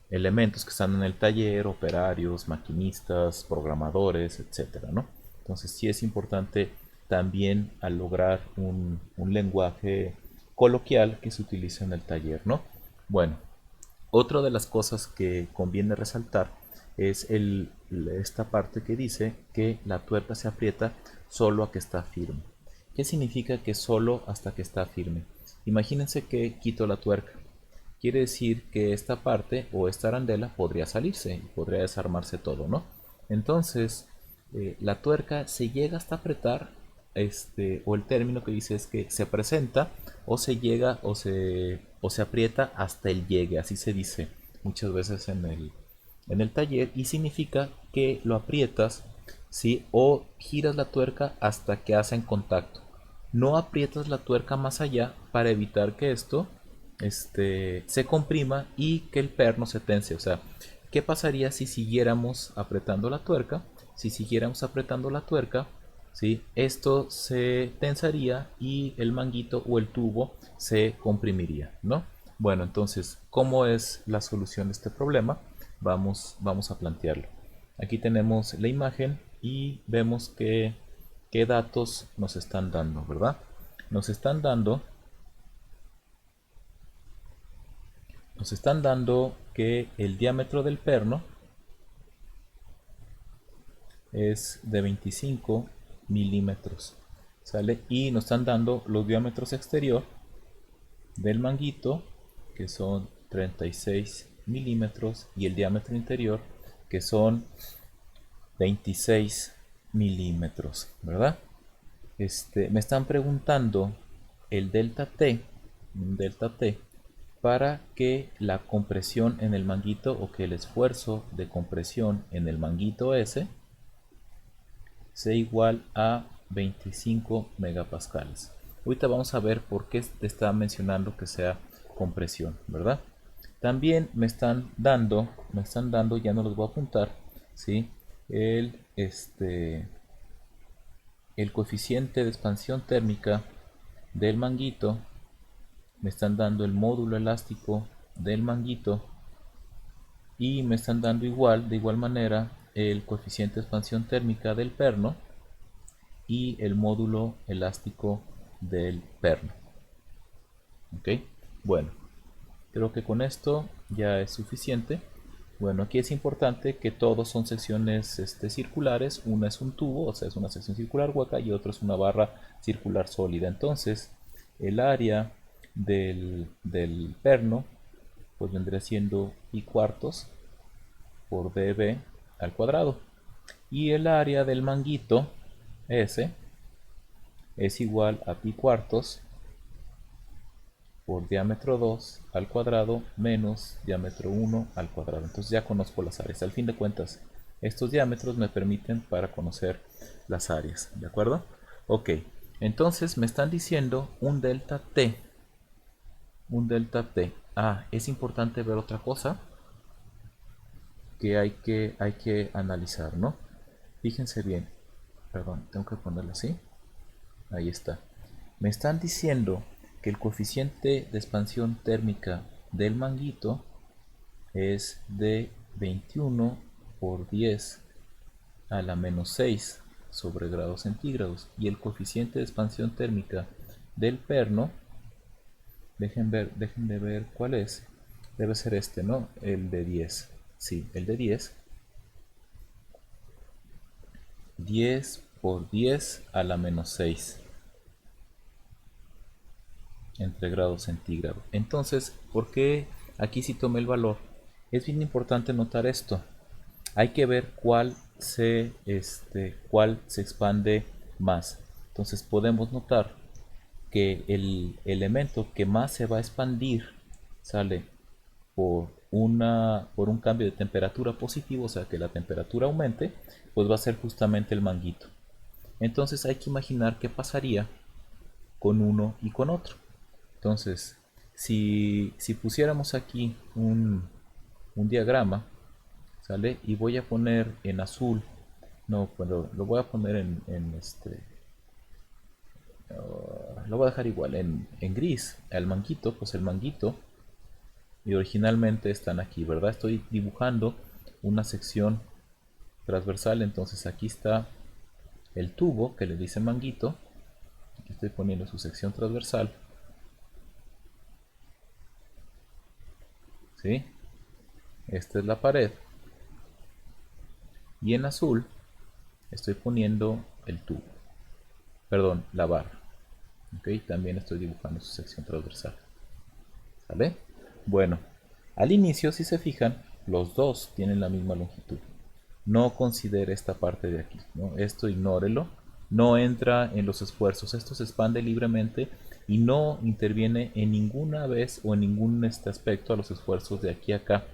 elementos que están en el taller, operarios, maquinistas, programadores, etcétera, ¿no? Entonces sí es importante también al lograr un lenguaje coloquial que se utiliza en el taller, ¿no? Bueno, otra de las cosas que conviene resaltar es esta parte que dice que la tuerca se aprieta solo a que está firme. ¿Qué significa que solo hasta que está firme? Imagínense que quito la tuerca. Quiere decir que esta parte o esta arandela podría salirse y podría desarmarse todo, ¿no? Entonces, la tuerca se llega hasta apretar, o el término que dice es que se presenta o se llega o se aprieta hasta el llegue, así se dice muchas veces en el taller, y significa que lo aprietas, ¿sí? O giras la tuerca hasta que hacen contacto. No aprietas la tuerca más allá para evitar que esto se comprima y que el perno se tense. O sea, ¿qué pasaría si siguiéramos apretando la tuerca? Si siguiéramos apretando la tuerca, ¿sí? Esto se tensaría y el manguito o el tubo se comprimiría, ¿no? Bueno, entonces, ¿cómo es la solución de este problema? Vamos a plantearlo. Aquí tenemos la imagen y vemos qué datos nos están dando, ¿verdad? Nos están dando que el diámetro del perno es de 25 milímetros, ¿sale? Y nos están dando los diámetros exterior del manguito, que son 36 milímetros, y el diámetro interior, que son 26 milímetros, ¿verdad? Me están preguntando el delta T, para que la compresión en el manguito o que el esfuerzo de compresión en el manguito S sea igual a 25 megapascales. Ahorita vamos a ver por qué te está mencionando que sea compresión, ¿verdad? También me están dando, ya no los voy a apuntar, ¿sí? El coeficiente de expansión térmica del manguito, me están dando el módulo elástico del manguito y me están dando de igual manera el coeficiente de expansión térmica del perno y el módulo elástico del perno. ¿Ok? Bueno, creo que con esto ya es suficiente. Bueno, aquí es importante que todos son secciones circulares. Una es un tubo, o sea, es una sección circular hueca, y otra es una barra circular sólida. Entonces, el área del perno pues vendría siendo pi cuartos por db al cuadrado. Y el área del manguito S es igual a pi cuartos por diámetro 2 al cuadrado menos diámetro 1 al cuadrado. Entonces ya conozco las áreas. Al fin de cuentas, estos diámetros me permiten para conocer las áreas. ¿De acuerdo? Ok. Entonces me están diciendo un delta T. Un delta T. Ah, es importante ver otra cosa que hay que analizar, ¿no? Fíjense bien. Perdón, tengo que ponerlo así. Ahí está. Me están diciendo que el coeficiente de expansión térmica del manguito es de 21 por 10 a la menos 6 sobre grados centígrados, y el coeficiente de expansión térmica del perno, déjenme ver cuál es. Debe ser este, ¿no? El de 10. Sí, el de 10. 10 por 10 a la menos 6 entre grados centígrados. Entonces, ¿por qué aquí sí tomé el valor? Es bien importante notar esto. Hay que ver cuál se expande más. Entonces podemos notar que el elemento que más se va a expandir sale por un cambio de temperatura positivo, o sea que la temperatura aumente, pues va a ser justamente el manguito. Entonces hay que imaginar qué pasaría con uno y con otro. Entonces, si pusiéramos aquí un diagrama, ¿sale? Y voy a poner en azul, no, pero lo voy a poner lo voy a dejar igual, en gris, al manguito, pues el manguito, y originalmente están aquí, ¿verdad? Estoy dibujando una sección transversal, entonces aquí está el tubo que le dice manguito, aquí estoy poniendo su sección transversal, ¿sí? Esta es la pared, y en azul estoy poniendo el tubo, perdón, la barra. Ok, también estoy dibujando su sección transversal. ¿Sale? Bueno, al inicio, si se fijan, los dos tienen la misma longitud. No considere esta parte de aquí, ¿no? Esto ignórelo. No entra en los esfuerzos. Esto se expande libremente y no interviene en ninguna vez o en ningún aspecto a los esfuerzos de aquí a acá,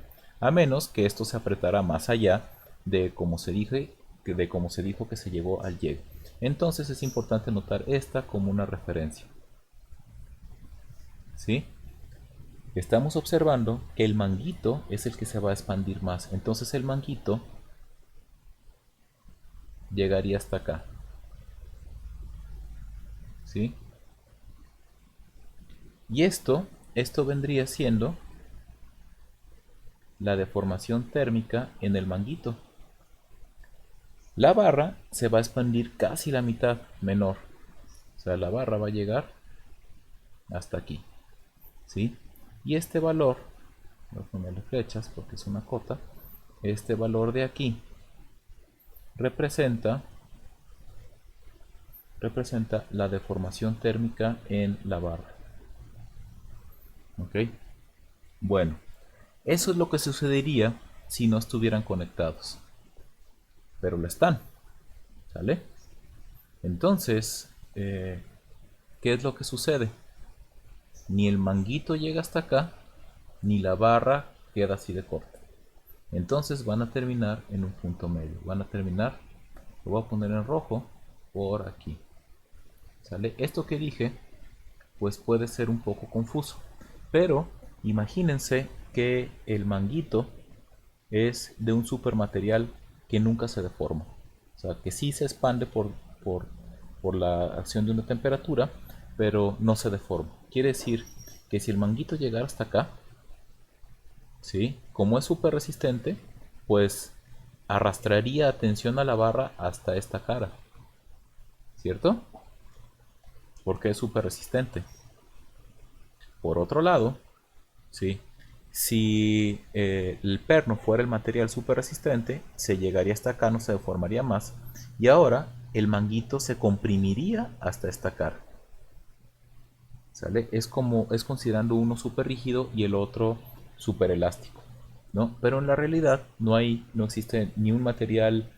a menos que esto se apretara más allá de como se dijo que se llegó al llegue. Entonces es importante notar esta como una referencia. ¿Sí? Estamos observando que el manguito es el que se va a expandir más. Entonces el manguito llegaría hasta acá. ¿Sí? Y esto vendría siendo la deformación térmica en el manguito. La barra se va a expandir casi la mitad menor. O sea, la barra va a llegar hasta aquí. ¿Sí? Y este valor, voy a ponerle flechas porque es una cota, este valor de aquí representa la deformación térmica en la barra. ¿Ok? Bueno, eso es lo que sucedería si no estuvieran conectados. Pero lo están. ¿Sale? Entonces, ¿qué es lo que sucede? Ni el manguito llega hasta acá, ni la barra queda así de corta. Entonces van a terminar en un punto medio. Van a terminar, lo voy a poner en rojo, por aquí. ¿Sale? Esto que dije, pues puede ser un poco confuso. Pero imagínense que el manguito es de un supermaterial que nunca se deforma. O sea, que sí se expande por la acción de una temperatura, pero no se deforma. Quiere decir que si el manguito llegara hasta acá, ¿sí? Como es súper resistente, pues arrastraría tensión a la barra hasta esta cara. ¿cierto? Porque es súper resistente. Por otro lado, ¿sí? Si el perno fuera el material súper resistente, se llegaría hasta acá, no se deformaría más. Y ahora el manguito se comprimiría hasta esta cara. ¿Sale? Es considerando uno súper rígido y el otro súper elástico, ¿no? Pero en la realidad no existe ni un material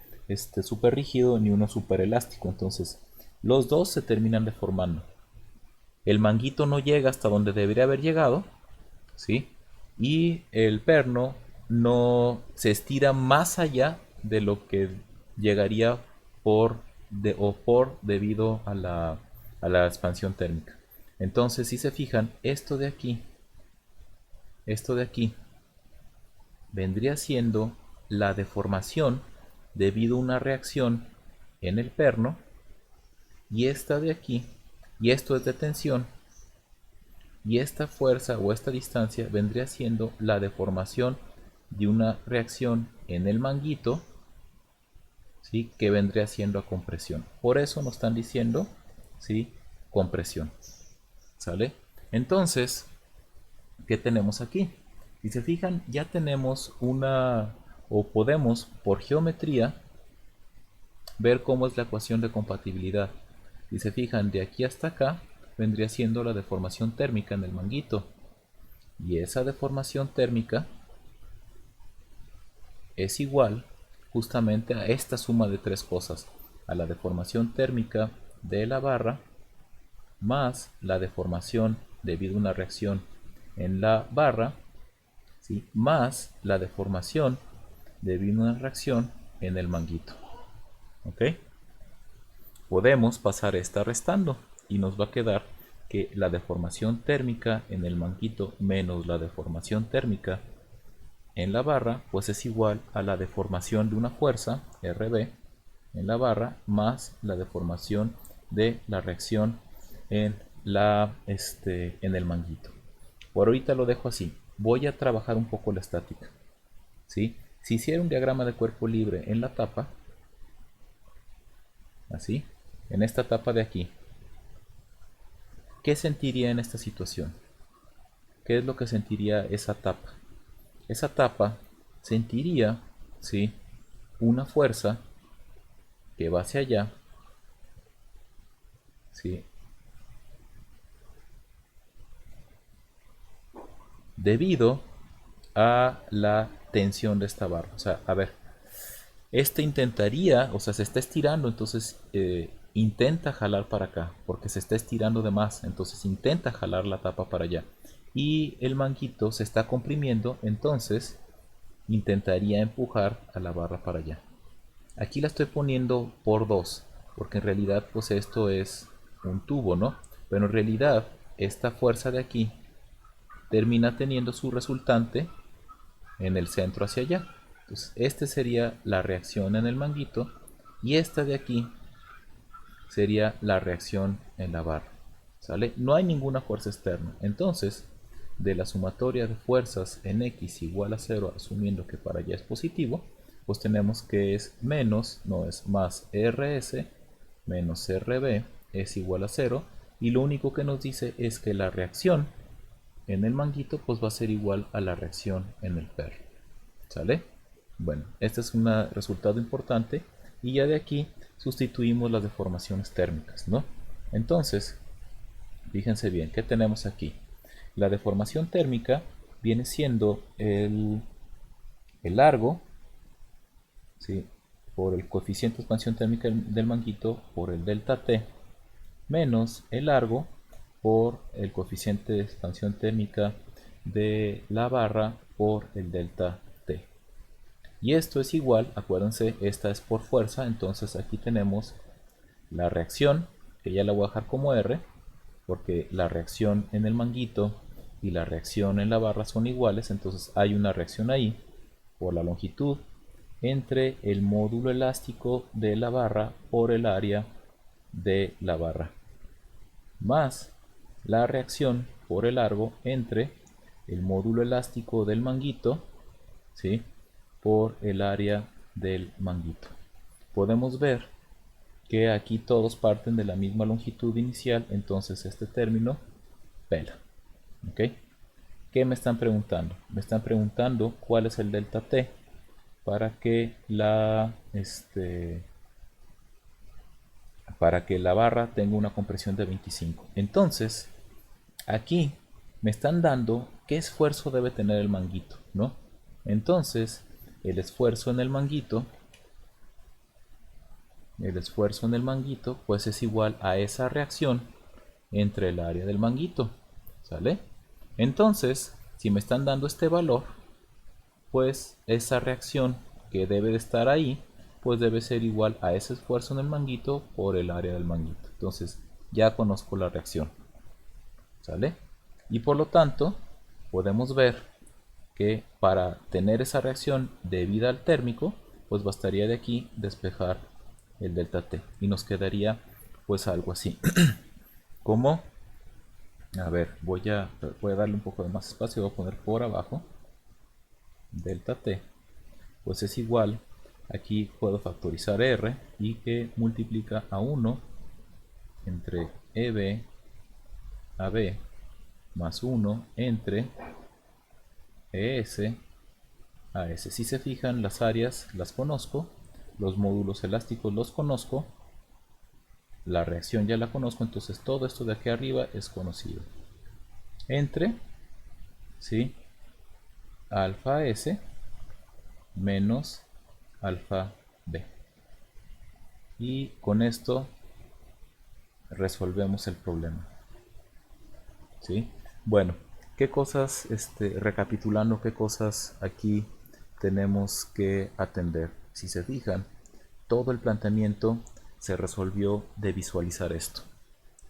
súper rígido ni uno súper elástico. Entonces, los dos se terminan deformando. El manguito no llega hasta donde debería haber llegado, ¿sí? Y el perno no se estira más allá de lo que llegaría por debido a la expansión térmica. Entonces, si se fijan, esto de aquí, vendría siendo la deformación debido a una reacción en el perno, y esta de aquí, y esto es de tensión, y esta fuerza o esta distancia vendría siendo la deformación de una reacción en el manguito, ¿sí? Que vendría siendo a compresión. Por eso nos están diciendo, ¿sí? Compresión. ¿Sale? Entonces, ¿qué tenemos aquí? Si se fijan, ya tenemos o podemos por geometría ver cómo es la ecuación de compatibilidad. Si se fijan, de aquí hasta acá vendría siendo la deformación térmica en el manguito. Y esa deformación térmica es igual justamente a esta suma de tres cosas: a la deformación térmica de la barra más la deformación debido a una reacción en la barra, ¿sí? Más la deformación debido a una reacción en el manguito. ¿Ok? Podemos pasar esta restando y nos va a quedar que la deformación térmica en el manguito menos la deformación térmica en la barra pues es igual a la deformación de una fuerza RB en la barra más la deformación de la reacción en en el manguito. Por ahorita lo dejo así. Voy a trabajar un poco la estática, ¿sí? Si hiciera un diagrama de cuerpo libre en la tapa, así, en esta tapa de aquí, ¿qué sentiría en esta situación? ¿Qué es lo que sentiría esa tapa? Esa tapa sentiría, ¿sí? Una fuerza que va hacia allá, ¿sí? Debido a la tensión de esta barra. O sea, a ver, este intentaría, o sea, se está estirando, entonces intenta jalar para acá, porque se está estirando de más, entonces intenta jalar la tapa para allá. Y el manguito se está comprimiendo, entonces intentaría empujar a la barra para allá. Aquí la estoy poniendo por 2, porque en realidad pues esto es un tubo, ¿no? Pero en realidad esta fuerza de aquí termina teniendo su resultante en el centro hacia allá. Entonces, esta sería la reacción en el manguito y esta de aquí sería la reacción en la barra. ¿Sale? No hay ninguna fuerza externa. Entonces, de la sumatoria de fuerzas en X igual a 0, asumiendo que para allá es positivo, pues tenemos que es menos, no es más RS menos RB es igual a 0, y lo único que nos dice es que la reacción en el manguito pues va a ser igual a la reacción en el perro. ¿Sale? Bueno, este es un resultado importante y ya de aquí sustituimos las deformaciones térmicas, ¿no? Entonces, fíjense bien, ¿qué tenemos aquí? La deformación térmica viene siendo el largo, ¿sí? Por el coeficiente de expansión térmica del manguito por el delta T menos el largo por el coeficiente de expansión térmica de la barra por el delta T. Y esto es igual, acuérdense, esta es por fuerza, entonces aquí tenemos la reacción, que ya la voy a dejar como R, porque la reacción en el manguito y la reacción en la barra son iguales, entonces hay una reacción ahí por la longitud entre el módulo elástico de la barra por el área de la barra, más la reacción por el largo entre el módulo elástico del manguito, ¿sí? Por el área del manguito. Podemos ver que aquí todos parten de la misma longitud inicial, entonces este término pela. ¿Ok? ¿Qué me están preguntando? Me están preguntando cuál es el delta t para que la barra tenga una compresión de 25. Entonces, aquí me están dando qué esfuerzo debe tener el manguito, ¿no? Entonces, el esfuerzo en el manguito, pues es igual a esa reacción entre el área del manguito, ¿sale? Entonces, si me están dando este valor, pues esa reacción que debe de estar ahí, pues debe ser igual a ese esfuerzo en el manguito por el área del manguito. Entonces, ya conozco la reacción, ¿sale? Y por lo tanto, podemos ver que para tener esa reacción debida al térmico, pues bastaría de aquí despejar el delta T y nos quedaría pues algo así. Como, a ver, voy a darle un poco de más espacio, voy a poner por abajo delta T, pues es igual, aquí puedo factorizar R y que multiplica a 1 entre EB AB más 1 entre ES a S. Si se fijan, las áreas las conozco, los módulos elásticos los conozco, la reacción ya la conozco, entonces todo esto de aquí arriba es conocido. Entre, ¿sí?, alfa S menos alfa B. Y con esto resolvemos el problema. ¿Sí? Bueno, ¿qué cosas, recapitulando, qué cosas aquí tenemos que atender? Si se fijan, todo el planteamiento se resolvió de visualizar esto,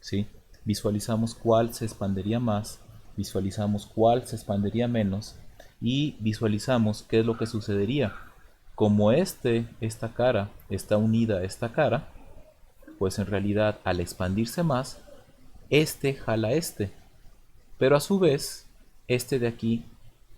¿sí? Visualizamos cuál se expandería más, visualizamos cuál se expandería menos y visualizamos qué es lo que sucedería. Como esta cara está unida a esta cara, pues en realidad al expandirse más, este jala este, pero a su vez este de aquí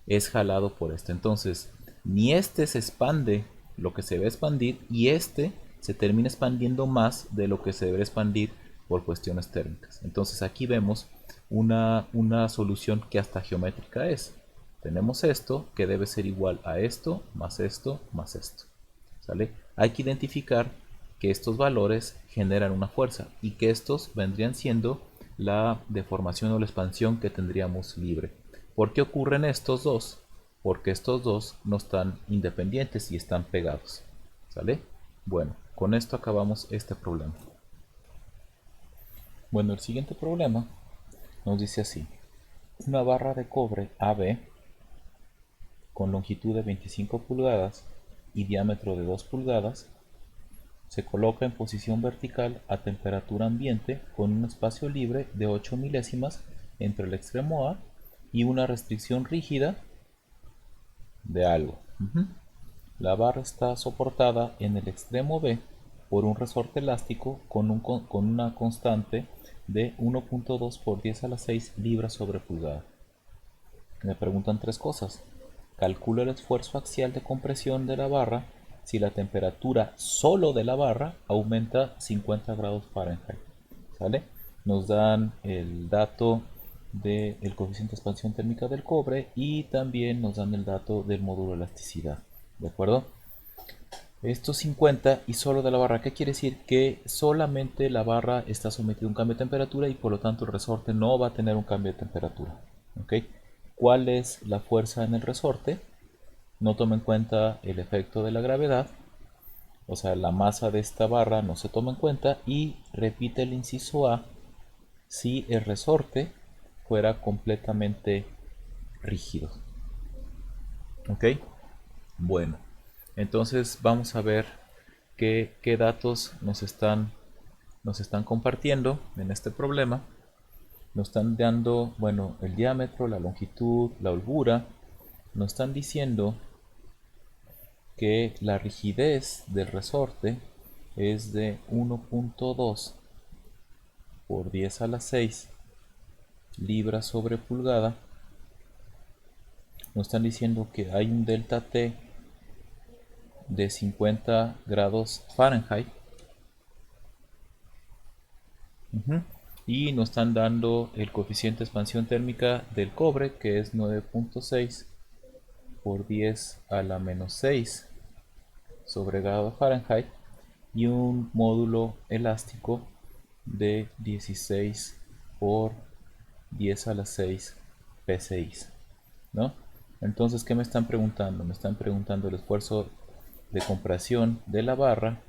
es jalado por este. Entonces, ni este se expande lo que se va a expandir y este se termina expandiendo más de lo que se debe expandir por cuestiones térmicas. Entonces aquí vemos una solución que hasta geométrica es. Tenemos esto que debe ser igual a esto más esto más esto. ¿Sale? Hay que identificar que estos valores generan una fuerza y que estos vendrían siendo la deformación o la expansión que tendríamos libre. ¿Por qué ocurren estos dos? Porque estos dos no están independientes y están pegados. ¿Sale? Bueno, con esto acabamos este problema. Bueno, el siguiente problema nos dice así. Una barra de cobre AB con longitud de 25 pulgadas y diámetro de 2 pulgadas se coloca en posición vertical a temperatura ambiente con un espacio libre de 8 milésimas entre el extremo A y una restricción rígida de algo. La barra está soportada en el extremo B por un resorte elástico con una constante de 1.2 por 10 a la 6 libras sobre pulgada. Me preguntan tres cosas. Calcula el esfuerzo axial de compresión de la barra si la temperatura solo de la barra aumenta 50 grados Fahrenheit. ¿Sale? Nos dan el dato del coeficiente de expansión térmica del cobre y también nos dan el dato del módulo de elasticidad. ¿De acuerdo? Esto 50 y solo de la barra, ¿qué quiere decir? Que solamente la barra está sometida a un cambio de temperatura y por lo tanto el resorte no va a tener un cambio de temperatura. ¿Ok? ¿Cuál es la fuerza en el resorte? No toma en cuenta el efecto de la gravedad, o sea, la masa de esta barra no se toma en cuenta y repite el inciso A si el resorte fuera completamente rígido. ¿Ok? Bueno, entonces vamos a ver qué datos nos están compartiendo en este problema. Nos están dando, bueno, el diámetro, la longitud, la holgura. Nos están diciendo que la rigidez del resorte es de 1.2 por 10 a la 6 libras sobre pulgada. Nos están diciendo que hay un delta T de 50 grados Fahrenheit Ujú. Y nos están dando el coeficiente de expansión térmica del cobre, que es 9.6 por 10 a la menos 6 sobre grado Fahrenheit, y un módulo elástico de 16 por 10 a la 6 PSI, ¿no? Entonces, ¿qué me están preguntando? Me están preguntando el esfuerzo de compresión de la barra,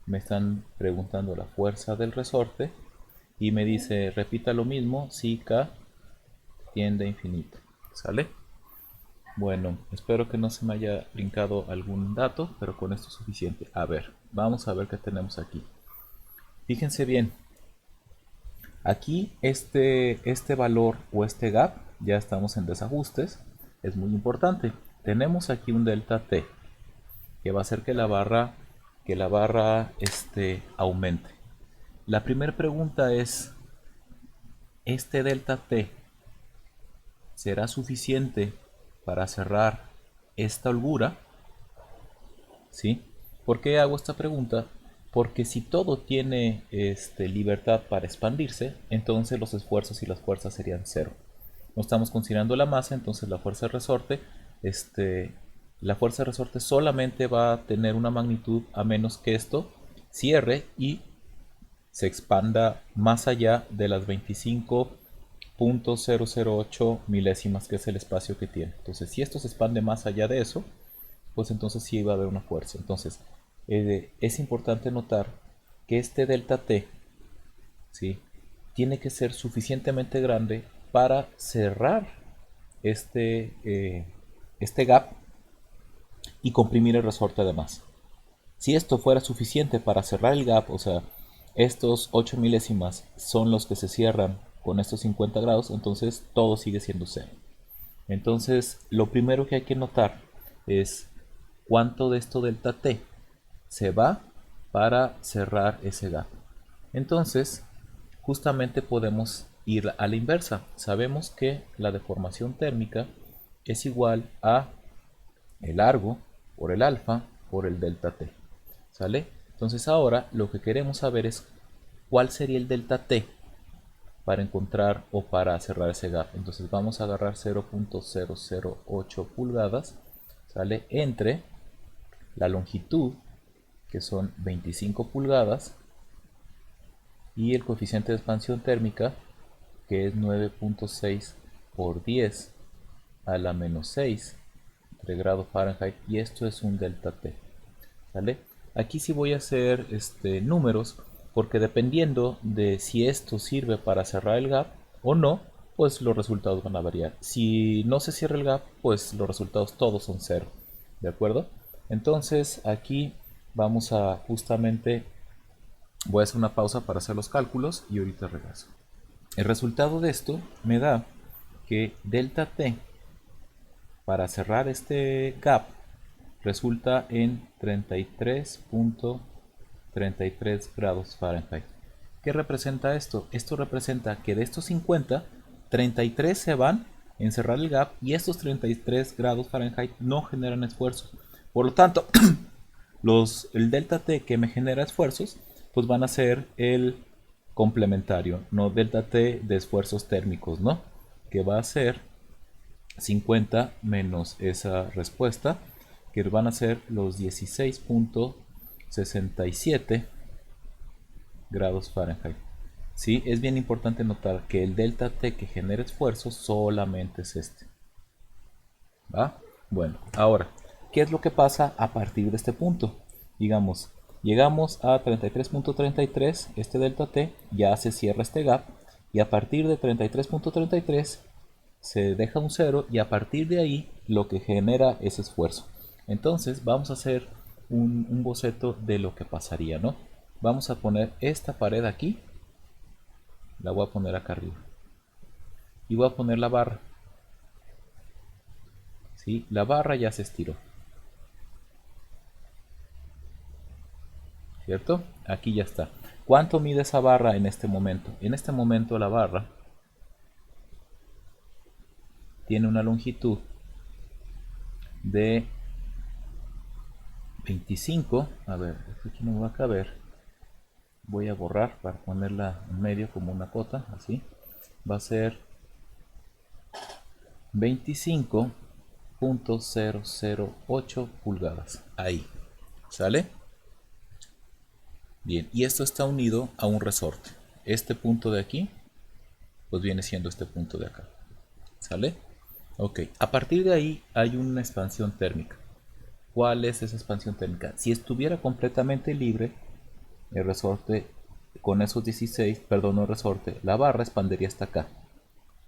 me están preguntando la fuerza del resorte, y me dice, repita lo mismo si K tiende a infinito. ¿Sale? Bueno, espero que no se me haya brincado algún dato, pero con esto es suficiente. A ver, vamos a ver qué tenemos aquí. Fíjense bien, aquí este valor o este gap, ya estamos en desajustes, es muy importante. Tenemos aquí un delta T que va a hacer que la barra aumente. La primera pregunta es, ¿este delta T será suficiente para cerrar esta holgura? ¿Sí? ¿Por qué hago esta pregunta? Porque si todo tiene libertad para expandirse, entonces los esfuerzos y las fuerzas serían cero. No estamos considerando la masa, entonces la fuerza de resorte solamente va a tener una magnitud a menos que esto cierre y se expanda más allá de las 25.008 milésimas, que es el espacio que tiene. Entonces, si esto se expande más allá de eso, pues entonces sí va a haber una fuerza. Entonces, es importante notar que este delta T, ¿sí?, tiene que ser suficientemente grande para cerrar este gap y comprimir el resorte además. Si esto fuera suficiente para cerrar el gap, o sea, estos 8 milésimas son los que se cierran con estos 50 grados, entonces todo sigue siendo cero. Entonces, lo primero que hay que notar es cuánto de esto delta T se va para cerrar ese gap. Entonces, justamente podemos ir a la inversa. Sabemos que la deformación térmica es igual a el largo por el alfa por el delta T. ¿Sale? Entonces ahora lo que queremos saber es cuál sería el delta T para encontrar o para cerrar ese gap. Entonces vamos a agarrar 0.008 pulgadas, ¿sale?, entre la longitud, que son 25 pulgadas, y el coeficiente de expansión térmica, que es 9.6 por 10 a la menos 6 de grado Fahrenheit, y esto es un delta T. ¿Sale? Aquí sí voy a hacer números, porque dependiendo de si esto sirve para cerrar el gap o no, pues los resultados van a variar. Si no se cierra el gap, pues los resultados todos son cero. ¿De acuerdo? Entonces aquí vamos a justamente, voy a hacer una pausa para hacer los cálculos y ahorita regreso. El resultado de esto me da que delta T para cerrar este gap resulta en 33.33 grados Fahrenheit. ¿Qué representa esto? Esto representa que de estos 50, 33 se van en cerrar el gap, y estos 33 grados Fahrenheit no generan esfuerzos. Por lo tanto, el delta T que me genera esfuerzos, pues van a ser el complementario, no delta T de esfuerzos térmicos, ¿no? Que va a ser 50 menos esa respuesta, que van a ser los 16.67 grados Fahrenheit. Sí, es bien importante notar que el delta T que genera esfuerzo solamente es este. ¿Va? Bueno, ahora, ¿qué es lo que pasa a partir de este punto? Digamos, llegamos a 33.33, este delta T, ya se cierra este gap, y a partir de 33.33 se deja un cero, y a partir de ahí lo que genera es esfuerzo. Entonces vamos a hacer un boceto de lo que pasaría, ¿no? Vamos a poner esta pared aquí, la voy a poner acá arriba, y voy a poner la barra. ¿Sí? La barra ya se estiró, ¿cierto? Aquí ya está. ¿Cuánto mide esa barra en este momento? En este momento la barra tiene una longitud de 25, a ver, esto aquí no va a caber, voy a borrar para ponerla en medio como una cota, así. Va a ser 25.008 pulgadas. Ahí. ¿Sale? Bien, y esto está unido a un resorte. Este punto de aquí, pues viene siendo este punto de acá. ¿Sale? Ok, a partir de ahí hay una expansión térmica. ¿Cuál es esa expansión térmica? Si estuviera completamente libre, el resorte con esos 16, perdón, no el resorte, la barra expandería hasta acá.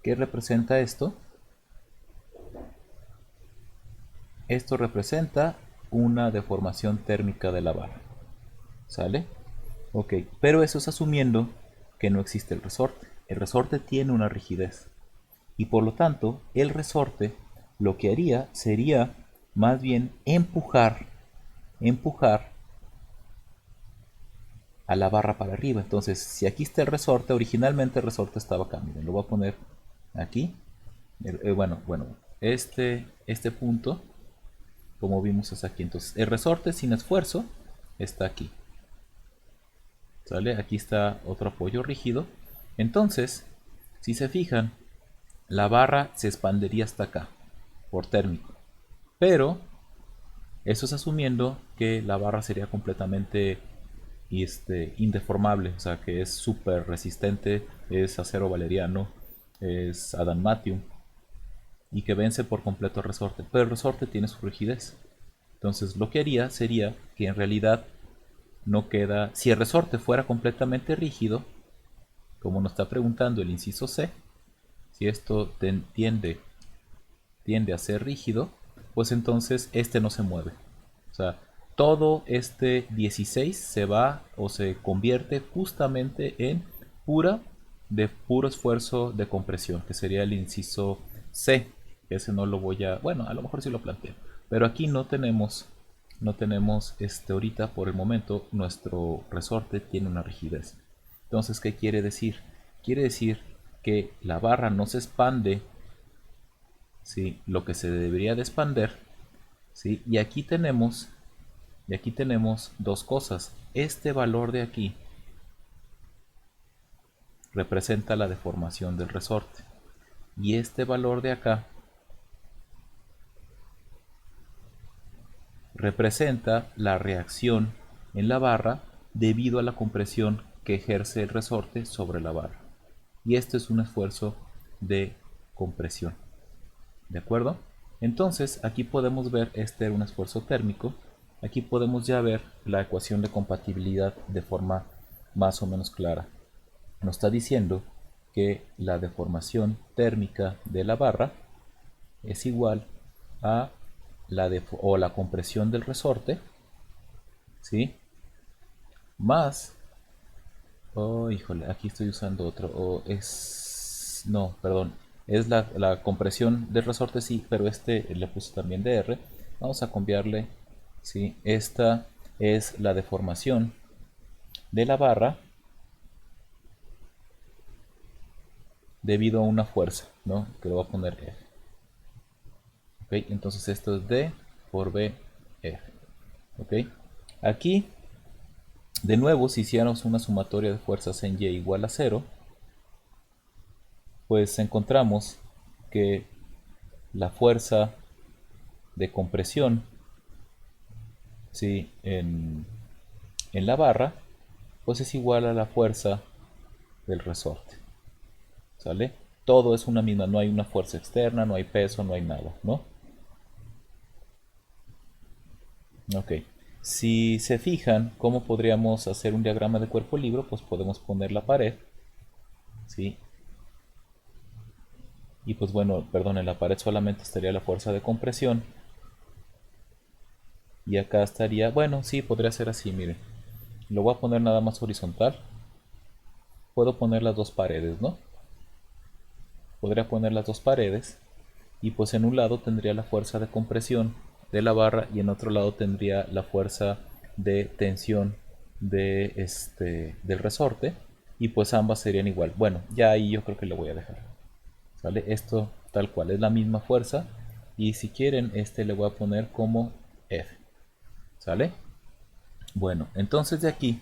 ¿Qué representa esto? Esto representa una deformación térmica de la barra. ¿Sale? Ok, pero eso es asumiendo que no existe el resorte. El resorte tiene una rigidez. Y por lo tanto, el resorte lo que haría sería más bien empujar a la barra para arriba. Entonces, si aquí está el resorte, originalmente el resorte estaba acá. Miren, lo voy a poner aquí. Bueno, este punto, como vimos, es aquí. Entonces, el resorte sin esfuerzo está aquí. ¿Sale? Aquí está otro apoyo rígido. Entonces, si se fijan, la barra se expandería hasta acá, por térmico. Pero, eso es asumiendo que la barra sería completamente indeformable, o sea que es súper resistente, es acero valeriano, es adamantium y que vence por completo el resorte, pero el resorte tiene su rigidez. Entonces lo que haría sería que en realidad no queda, si el resorte fuera completamente rígido, como nos está preguntando el inciso C, si esto tiende a ser rígido, pues entonces este no se mueve. O sea, todo este 16 se va o se convierte justamente en puro esfuerzo de compresión, que sería el inciso C. Ese no lo voy a, bueno, a lo mejor sí lo planteo, pero aquí no tenemos ahorita por el momento nuestro resorte tiene una rigidez. Entonces, ¿qué quiere decir? Quiere decir que la barra no se expande, ¿sí?, lo que se debería de expander, ¿sí? Y aquí tenemos dos cosas. Este valor de aquí representa la deformación del resorte. Y este valor de acá representa la reacción en la barra debido a la compresión que ejerce el resorte sobre la barra. Y esto es un esfuerzo de compresión. ¿De acuerdo? Entonces, aquí podemos ver, este era un esfuerzo térmico. Aquí podemos ya ver la ecuación de compatibilidad de forma más o menos clara. Nos está diciendo que la deformación térmica de la barra es igual a la compresión del resorte, ¿sí?, más, oh, híjole, aquí estoy usando otro, no, perdón, es la compresión del resorte, sí, pero le puse también DR. Vamos a cambiarle, ¿sí? Esta es la deformación de la barra debido a una fuerza, ¿no? Que lo voy a poner F. ¿Ok? Entonces esto es D por B, F. ¿Ok? Aquí, de nuevo, si hiciéramos una sumatoria de fuerzas en Y igual a 0, pues encontramos que la fuerza de compresión, ¿sí?, en la barra, pues es igual a la fuerza del resorte. ¿Sale? Todo es una misma, no hay una fuerza externa, no hay peso, no hay nada, ¿no? Ok. Si se fijan, ¿cómo podríamos hacer un diagrama de cuerpo libre? Pues podemos poner la pared, ¿sí? Y pues bueno, perdón, en la pared solamente estaría la fuerza de compresión. Y acá estaría, bueno, sí, podría ser así, miren. Lo voy a poner nada más horizontal. Puedo poner las dos paredes, ¿no? Podría poner las dos paredes. Y pues en un lado tendría la fuerza de compresión de la barra y en otro lado tendría la fuerza de tensión del resorte, y pues ambas serían igual. Bueno, ya ahí yo creo que lo voy a dejar. ¿Sale? Esto tal cual es la misma fuerza, y si quieren le voy a poner como F. ¿Sale? Bueno, entonces de aquí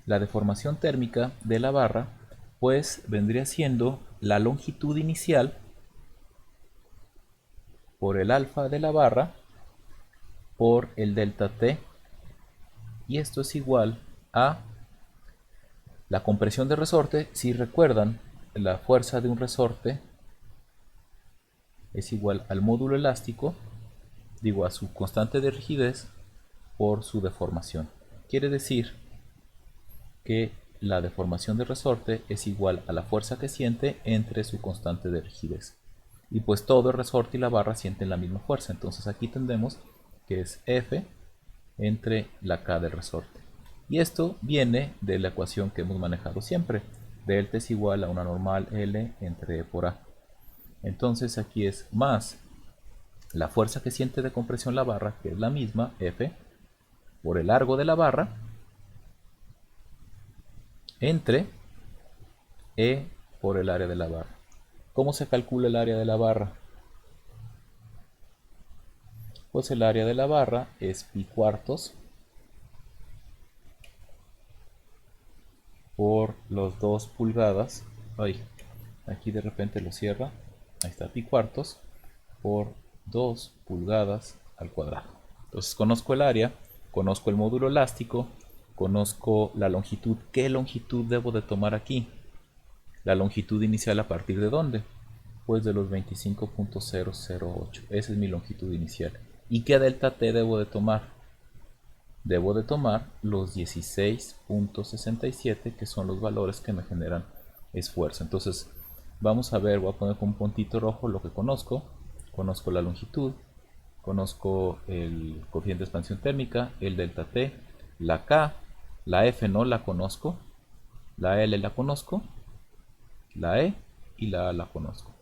La deformación térmica de la barra pues vendría siendo la longitud inicial por el alfa de la barra por el delta T, y esto es igual a la compresión de resorte. Si recuerdan, la fuerza de un resorte es igual al módulo elástico, digo, a su constante de rigidez por su deformación. Quiere decir que la deformación de resorte es igual a la fuerza que siente entre su constante de rigidez. Y pues todo el resorte y la barra sienten la misma fuerza. Entonces aquí tendremos que es F entre la K del resorte. Y esto viene de la ecuación que hemos manejado siempre. Delta es igual a una normal L entre E por A. Entonces aquí es más la fuerza que siente de compresión la barra, que es la misma, F, por el largo de la barra, entre E por el área de la barra. ¿Cómo se calcula el área de la barra? Pues el área de la barra es pi cuartos por los 2 pulgadas. Ay, aquí de repente lo cierra. Ahí está, pi cuartos por 2 pulgadas al cuadrado. Entonces conozco el área, conozco el módulo elástico, conozco la longitud. ¿Qué longitud debo de tomar aquí? La longitud inicial, ¿a partir de dónde? Pues de los 25.008. Esa es mi longitud inicial. ¿Y qué delta T debo de tomar? Debo de tomar los 16.67, que son los valores que me generan esfuerzo. Entonces vamos a ver, voy a poner con un puntito rojo lo que conozco. Conozco la longitud, conozco el coeficiente de expansión térmica, el delta T, la K, la F no la conozco, la L la conozco, la E y la A la conozco.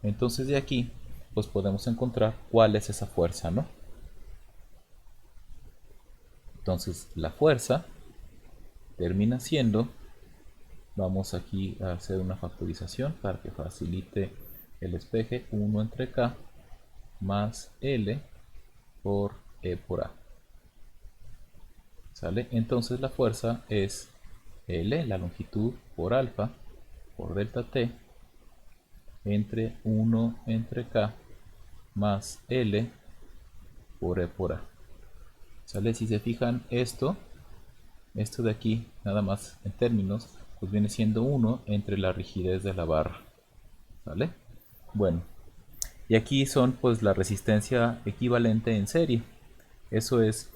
Entonces de aquí pues podemos encontrar cuál es esa fuerza, ¿no? Entonces la fuerza termina siendo, vamos aquí a hacer una factorización para que facilite el despeje, 1 entre K más L por E por A. ¿Sale? Entonces la fuerza es L, la longitud, por alfa, por delta T, entre 1 entre K más L por E por A. ¿Sale? Si se fijan, esto de aquí, nada más en términos, pues viene siendo 1 entre la rigidez de la barra. ¿Vale? Bueno, y aquí son pues la resistencia equivalente en serie. Eso es,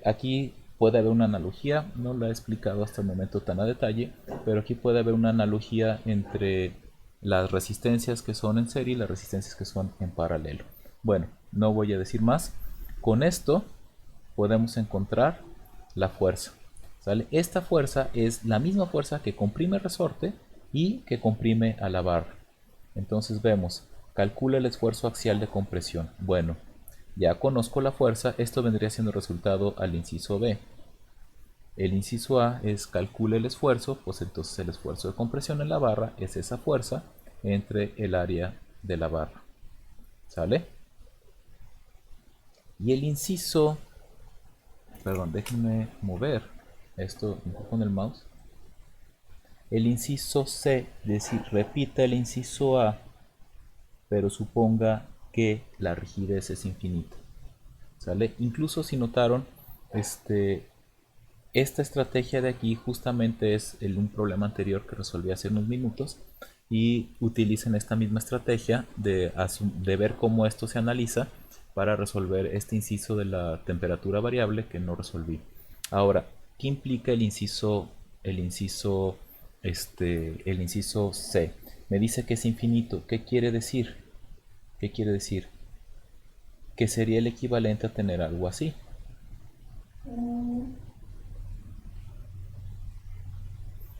aquí puede haber una analogía, no la he explicado hasta el momento tan a detalle, pero aquí puede haber una analogía entre las resistencias que son en serie y las resistencias que son en paralelo. Bueno, no voy a decir más. Con esto podemos encontrar la fuerza. ¿Sale? Esta fuerza es la misma fuerza que comprime el resorte y que comprime a la barra. Entonces vemos, calcula el esfuerzo axial de compresión. Bueno, ya conozco la fuerza, esto vendría siendo el resultado al inciso B. El inciso A es calcula el esfuerzo, pues entonces el esfuerzo de compresión en la barra es esa fuerza entre el área de la barra. ¿Sale? Y el inciso, perdón, déjenme mover esto con el mouse. El inciso C, es decir, repita el inciso A, pero suponga que la rigidez es infinita. ¿Sale? Incluso si notaron, esta estrategia de aquí justamente es un problema anterior que resolví hace unos minutos, y utilizan esta misma estrategia de ver cómo esto se analiza para resolver este inciso de la temperatura variable que no resolví. Ahora, ¿qué implica el inciso C? Me dice que es infinito. ¿Qué quiere decir? ¿Qué quiere decir? Que sería el equivalente a tener algo así.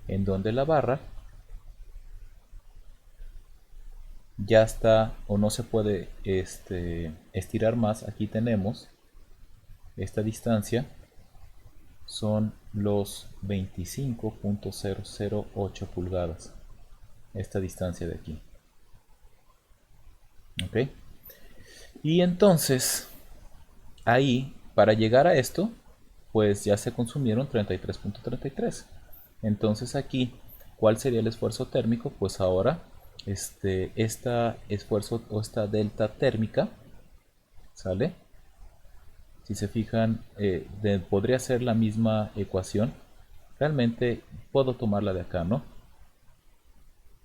En donde la barra ya está o no se puede estirar más. Aquí tenemos esta distancia, son los 25.008 pulgadas, esta distancia de aquí. ¿Ok? Y entonces, ahí, para llegar a esto, pues ya se consumieron 33.33. Entonces aquí, ¿cuál sería el esfuerzo térmico? Pues ahora, esta esfuerzo o esta delta térmica, ¿sale? Si se fijan, podría ser la misma ecuación. Realmente puedo tomarla de acá, ¿no?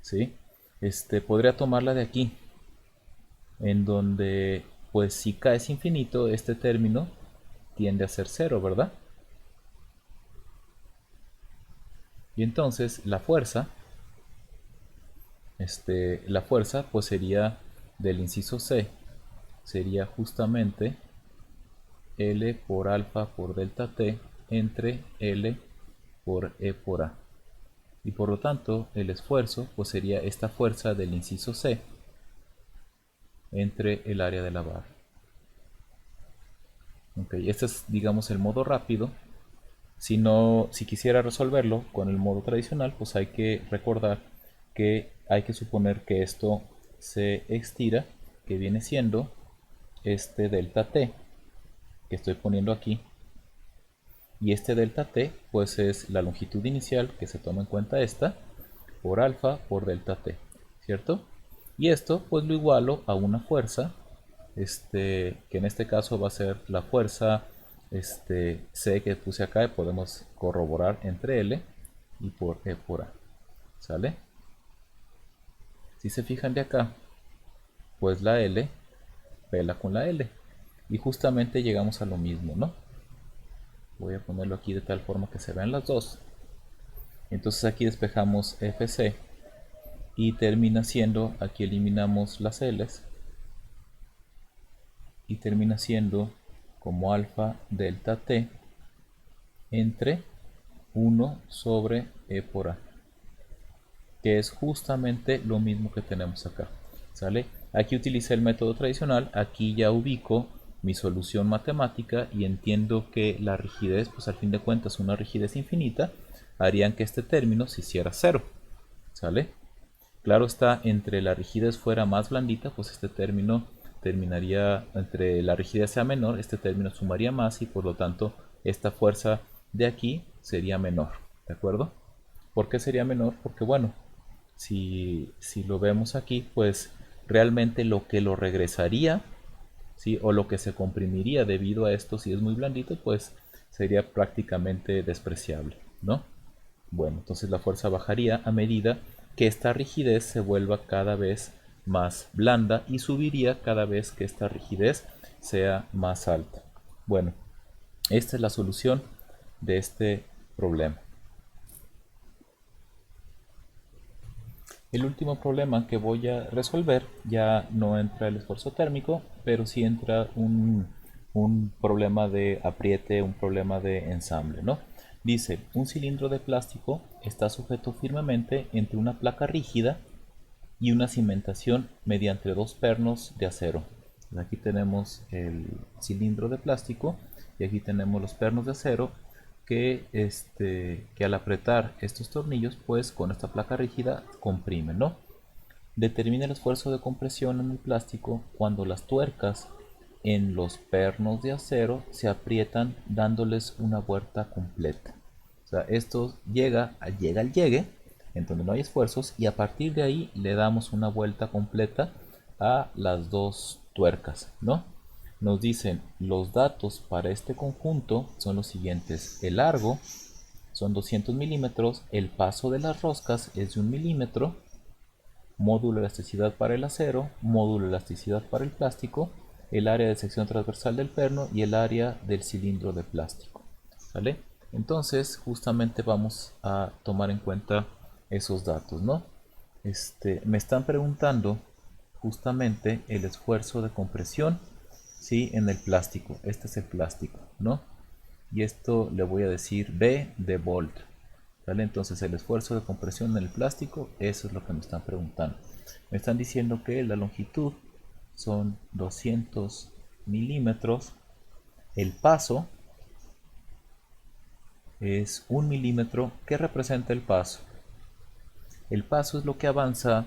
¿Sí? Podría tomarla de aquí, en donde, pues si k es infinito, este término tiende a ser cero, ¿verdad? Y entonces la fuerza pues sería del inciso C, sería justamente L por alfa por delta T entre L por E por A. Y por lo tanto el esfuerzo pues sería esta fuerza del inciso C entre el área de la barra. Ok, este es digamos el modo rápido. Si quisiera resolverlo con el modo tradicional, pues hay que recordar que hay que suponer que esto se estira, que viene siendo este delta t que estoy poniendo aquí, y este delta t pues es la longitud inicial que se toma en cuenta esta por alfa por delta t, ¿cierto? Y esto pues lo igualo a una fuerza, que en este caso va a ser la fuerza C que puse acá, y podemos corroborar entre L y por E por A, ¿sale? Si se fijan de acá, pues la L pela con la L y justamente llegamos a lo mismo, ¿no? Voy a ponerlo aquí de tal forma que se vean las dos. Entonces aquí despejamos FC y termina siendo, aquí eliminamos las L's y termina siendo como alfa delta t entre 1 sobre e por a, que es justamente lo mismo que tenemos acá, ¿sale? Aquí utilicé el método tradicional, aquí ya ubico mi solución matemática y entiendo que la rigidez, pues al fin de cuentas una rigidez infinita, harían que este término se hiciera cero, ¿sale? Claro está, entre la rigidez fuera más blandita, pues este término terminaría, entre la rigidez sea menor, este término sumaría más y por lo tanto esta fuerza de aquí sería menor, ¿de acuerdo? ¿Por qué sería menor? Porque bueno, si lo vemos aquí, pues realmente lo que lo regresaría, ¿sí? O lo que se comprimiría debido a esto, si es muy blandito, pues sería prácticamente despreciable, ¿no? Bueno, entonces la fuerza bajaría a medida que esta rigidez se vuelva cada vez más blanda y subiría cada vez que esta rigidez sea más alta. Bueno, esta es la solución de este problema. El último problema que voy a resolver ya no entra el esfuerzo térmico, pero sí entra un problema de apriete, un problema de ensamble, ¿no? Dice, un cilindro de plástico está sujeto firmemente entre una placa rígida y una cimentación mediante dos pernos de acero. Aquí tenemos el cilindro de plástico y aquí tenemos los pernos de acero que al apretar estos tornillos, pues con esta placa rígida comprimen, ¿no? Determina el esfuerzo de compresión en el plástico cuando las tuercas en los pernos de acero se aprietan dándoles una vuelta completa. O sea, esto llega al llegue, en donde no hay esfuerzos, y a partir de ahí le damos una vuelta completa a las dos tuercas, ¿no? Nos dicen los datos para este conjunto son los siguientes: el largo son 200 milímetros, el paso de las roscas es de 1 milímetro, módulo de elasticidad para el acero, módulo de elasticidad para el plástico, el área de sección transversal del perno y el área del cilindro de plástico, ¿vale? Entonces justamente vamos a tomar en cuenta esos datos, ¿no? Me están preguntando justamente el esfuerzo de compresión, ¿sí? En el plástico. Este es el plástico, ¿no? Y esto le voy a decir B de volt, ¿vale? Entonces el esfuerzo de compresión en el plástico, eso es lo que me están preguntando. Me están diciendo que la longitud son 200 milímetros, el paso es 1 milímetro. ¿Qué representa el paso? El paso es lo que avanza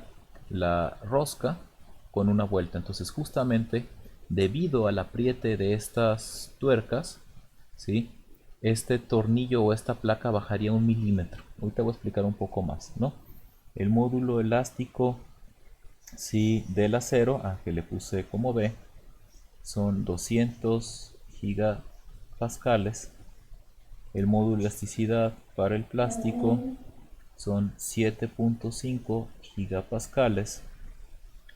la rosca con una vuelta. Entonces justamente debido al apriete de estas tuercas, ¿sí? este tornillo o esta placa bajaría 1 milímetro. Ahorita voy a explicar un poco más, ¿no? El módulo elástico, sí, del acero, que le puse como B, son 200 gigapascales. El módulo de elasticidad para el plástico son 7.5 gigapascales.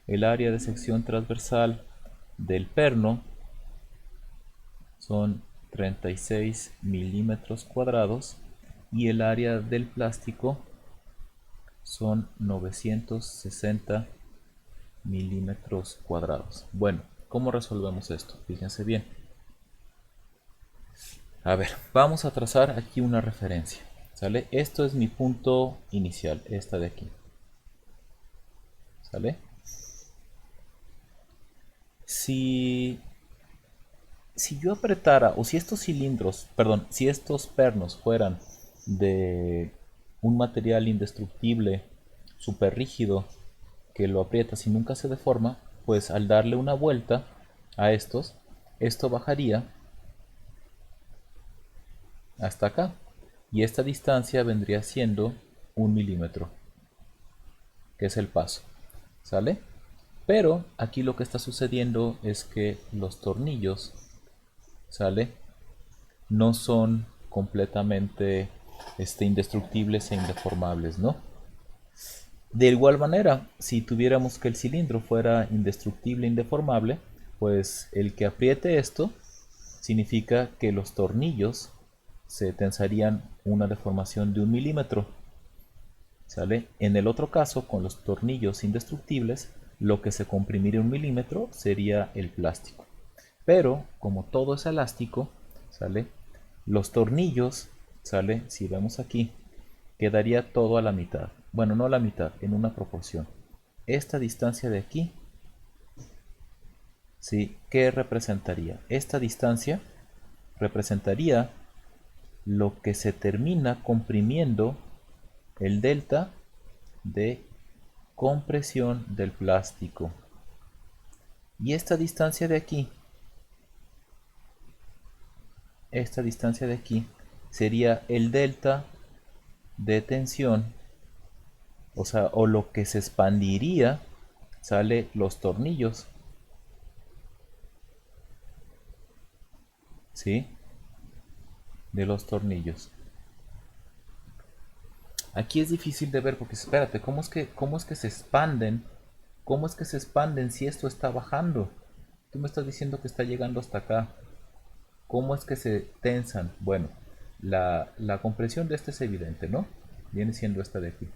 El área de sección transversal del perno son 36 milímetros cuadrados y el área del plástico son 960 milímetros cuadrados. Bueno, ¿cómo resolvemos esto? Fíjense bien. A ver, vamos a trazar aquí una referencia. ¿Sale? Esto es mi punto inicial, esta de aquí. ¿Sale? Si yo apretara, o si estos cilindros, perdón, si estos pernos fueran de un material indestructible, súper rígido, que lo aprietas y nunca se deforma, pues al darle una vuelta a estos, esto bajaría hasta acá. Y esta distancia vendría siendo 1 milímetro, que es el paso. ¿Sale? Pero aquí lo que está sucediendo es que los tornillos, ¿sale?, no son completamente indestructibles e indeformables, ¿no? De igual manera, si tuviéramos que el cilindro fuera indestructible e indeformable, pues el que apriete esto significa que los tornillos se tensarían una deformación de 1 milímetro. ¿Sale? En el otro caso, con los tornillos indestructibles, lo que se comprimiría 1 milímetro sería el plástico. Pero, como todo es elástico, ¿sale?, los tornillos, ¿sale?, si vemos aquí, quedaría todo a la mitad. Bueno, no a la mitad, en una proporción. Esta distancia de aquí, ¿sí?, ¿qué representaría? Esta distancia representaría lo que se termina comprimiendo el delta de compresión del plástico. Y esta distancia de aquí sería el delta de tensión, o sea, o lo que se expandiría, sale los tornillos, ¿sí?, de los tornillos. Aquí es difícil de ver porque espérate, ¿cómo es que se expanden? ¿Cómo es que se expanden si esto está bajando? Tú me estás diciendo que está llegando hasta acá. ¿Cómo es que se tensan? Bueno, la compresión de este es evidente, ¿no? Viene siendo esta de aquí,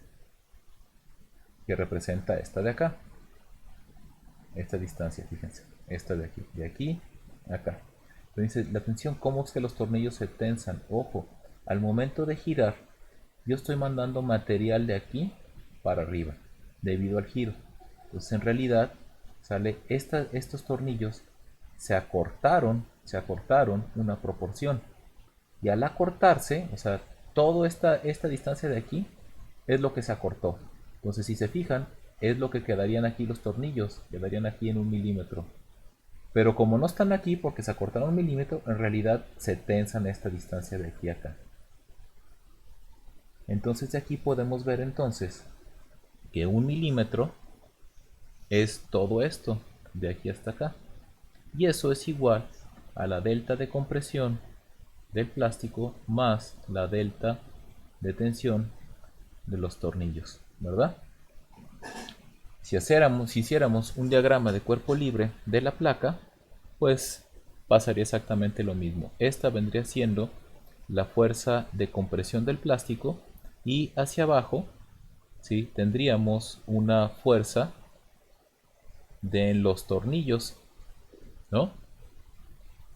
que representa esta de acá. Esta distancia, fíjense. Esta de aquí a acá. Entonces, la tensión, ¿cómo es que los tornillos se tensan? Ojo, al momento de girar, yo estoy mandando material de aquí para arriba, debido al giro. Entonces, en realidad, sale estos tornillos se acortaron una proporción. Y al acortarse, o sea, toda esta distancia de aquí es lo que se acortó. Entonces, si se fijan, es lo que quedarían aquí los tornillos, quedarían aquí en 1 milímetro. Pero como no están aquí porque se acortaron 1 milímetro, en realidad se tensan esta distancia de aquí a acá. Entonces de aquí podemos ver entonces que 1 milímetro es todo esto, de aquí hasta acá. Y eso es igual a la delta de compresión del plástico más la delta de tensión de los tornillos, ¿verdad? Si hiciéramos un diagrama de cuerpo libre de la placa, pues pasaría exactamente lo mismo. Esta vendría siendo la fuerza de compresión del plástico y hacia abajo, ¿sí?, tendríamos una fuerza de los tornillos, ¿no?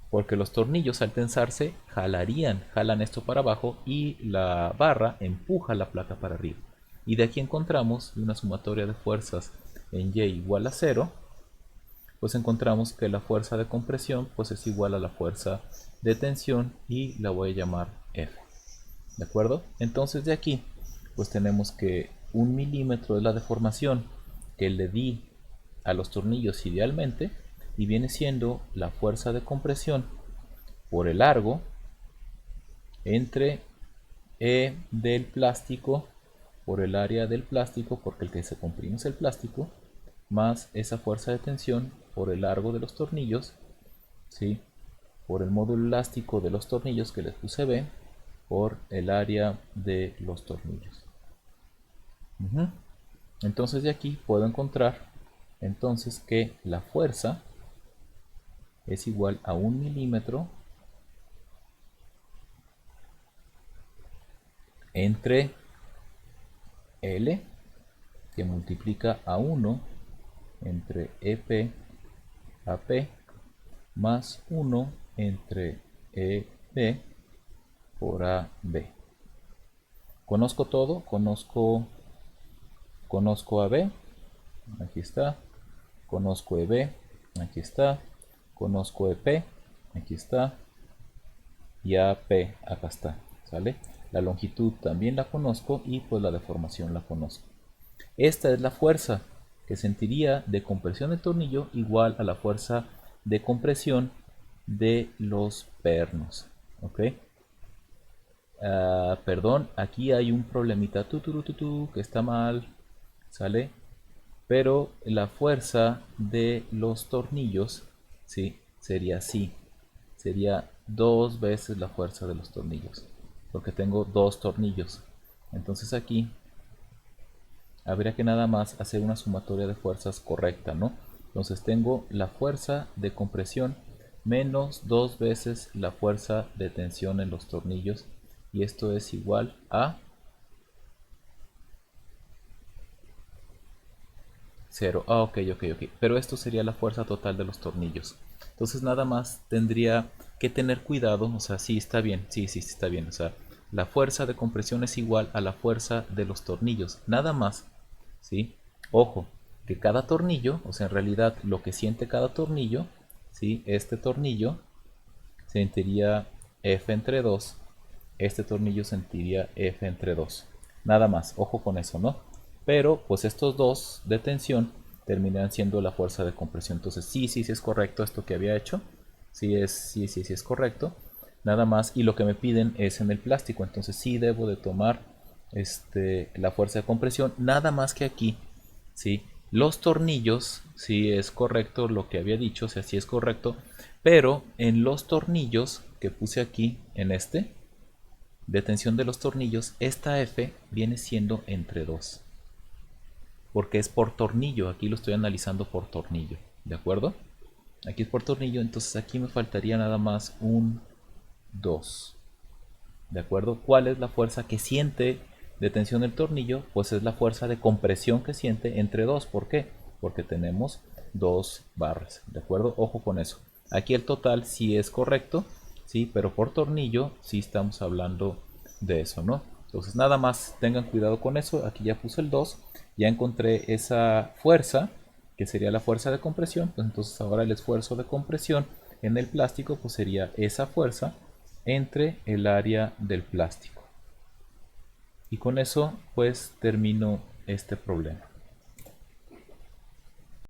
Porque los tornillos al tensarse jalan esto para abajo y la barra empuja la placa para arriba. Y de aquí encontramos una sumatoria de fuerzas en Y igual a 0, pues encontramos que la fuerza de compresión pues es igual a la fuerza de tensión y la voy a llamar F. ¿De acuerdo? Entonces de aquí pues tenemos que 1 milímetro es la deformación que le di a los tornillos idealmente y viene siendo la fuerza de compresión por el largo entre E del plástico por el área del plástico, porque el que se comprime es el plástico, más esa fuerza de tensión por el largo de los tornillos, ¿sí? Por el módulo elástico de los tornillos que les puse B, por el área de los tornillos. Entonces de aquí puedo encontrar entonces que la fuerza es igual a 1 milímetro entre L, que multiplica a 1 entre EP AP, más 1 entre EB por AB. Conozco todo, conozco AB, aquí está, conozco EB, aquí está, conozco EP, aquí está, y AP, acá está, ¿sale? La longitud también la conozco y pues la deformación la conozco. Esta es la fuerza que sentiría de compresión del tornillo igual a la fuerza de compresión de los pernos, ¿ok? Perdón, aquí hay un problemita que está mal, ¿sale? Pero la fuerza de los tornillos, ¿sí? Sería así, sería 2 veces la fuerza de los tornillos, porque tengo 2 tornillos. Entonces aquí habría que nada más hacer una sumatoria de fuerzas correcta, ¿no? Entonces tengo la fuerza de compresión menos 2 veces la fuerza de tensión en los tornillos, y esto es igual a 0. Ok, pero esto sería la fuerza total de los tornillos. Entonces nada más tendría que tener cuidado, o sea, sí está bien, sí está bien, o sea, la fuerza de compresión es igual a la fuerza de los tornillos, nada más, ¿sí? Ojo, que cada tornillo, o sea, en realidad lo que siente cada tornillo, ¿sí? Este tornillo sentiría F entre 2, este tornillo sentiría F entre 2. Nada más, ojo con eso, ¿no? Pero pues estos dos de tensión terminan siendo la fuerza de compresión. Entonces sí es correcto esto que había hecho. Sí es correcto. Nada más, y lo que me piden es en el plástico. Entonces sí debo de tomar la fuerza de compresión. Nada más que aquí, ¿sí? Los tornillos, sí es correcto lo que había dicho, o sea, sí es correcto. Pero en los tornillos que puse aquí, en de tensión de los tornillos, esta F viene siendo entre 2. Porque es por tornillo, aquí lo estoy analizando por tornillo, ¿de acuerdo? Aquí es por tornillo, entonces aquí me faltaría nada más un 2. ¿De acuerdo? ¿Cuál es la fuerza que siente de tensión el tornillo? Pues es la fuerza de compresión que siente entre 2. ¿Por qué? Porque tenemos 2 barras. ¿De acuerdo? Ojo con eso. Aquí el total sí es correcto, ¿sí? Pero por tornillo sí estamos hablando de eso, ¿no? Entonces nada más tengan cuidado con eso. Aquí ya puse el 2. Ya encontré esa fuerza, que sería la fuerza de compresión. Pues entonces ahora el esfuerzo de compresión en el plástico pues sería esa fuerza entre el área del plástico. Y con eso pues termino este problema.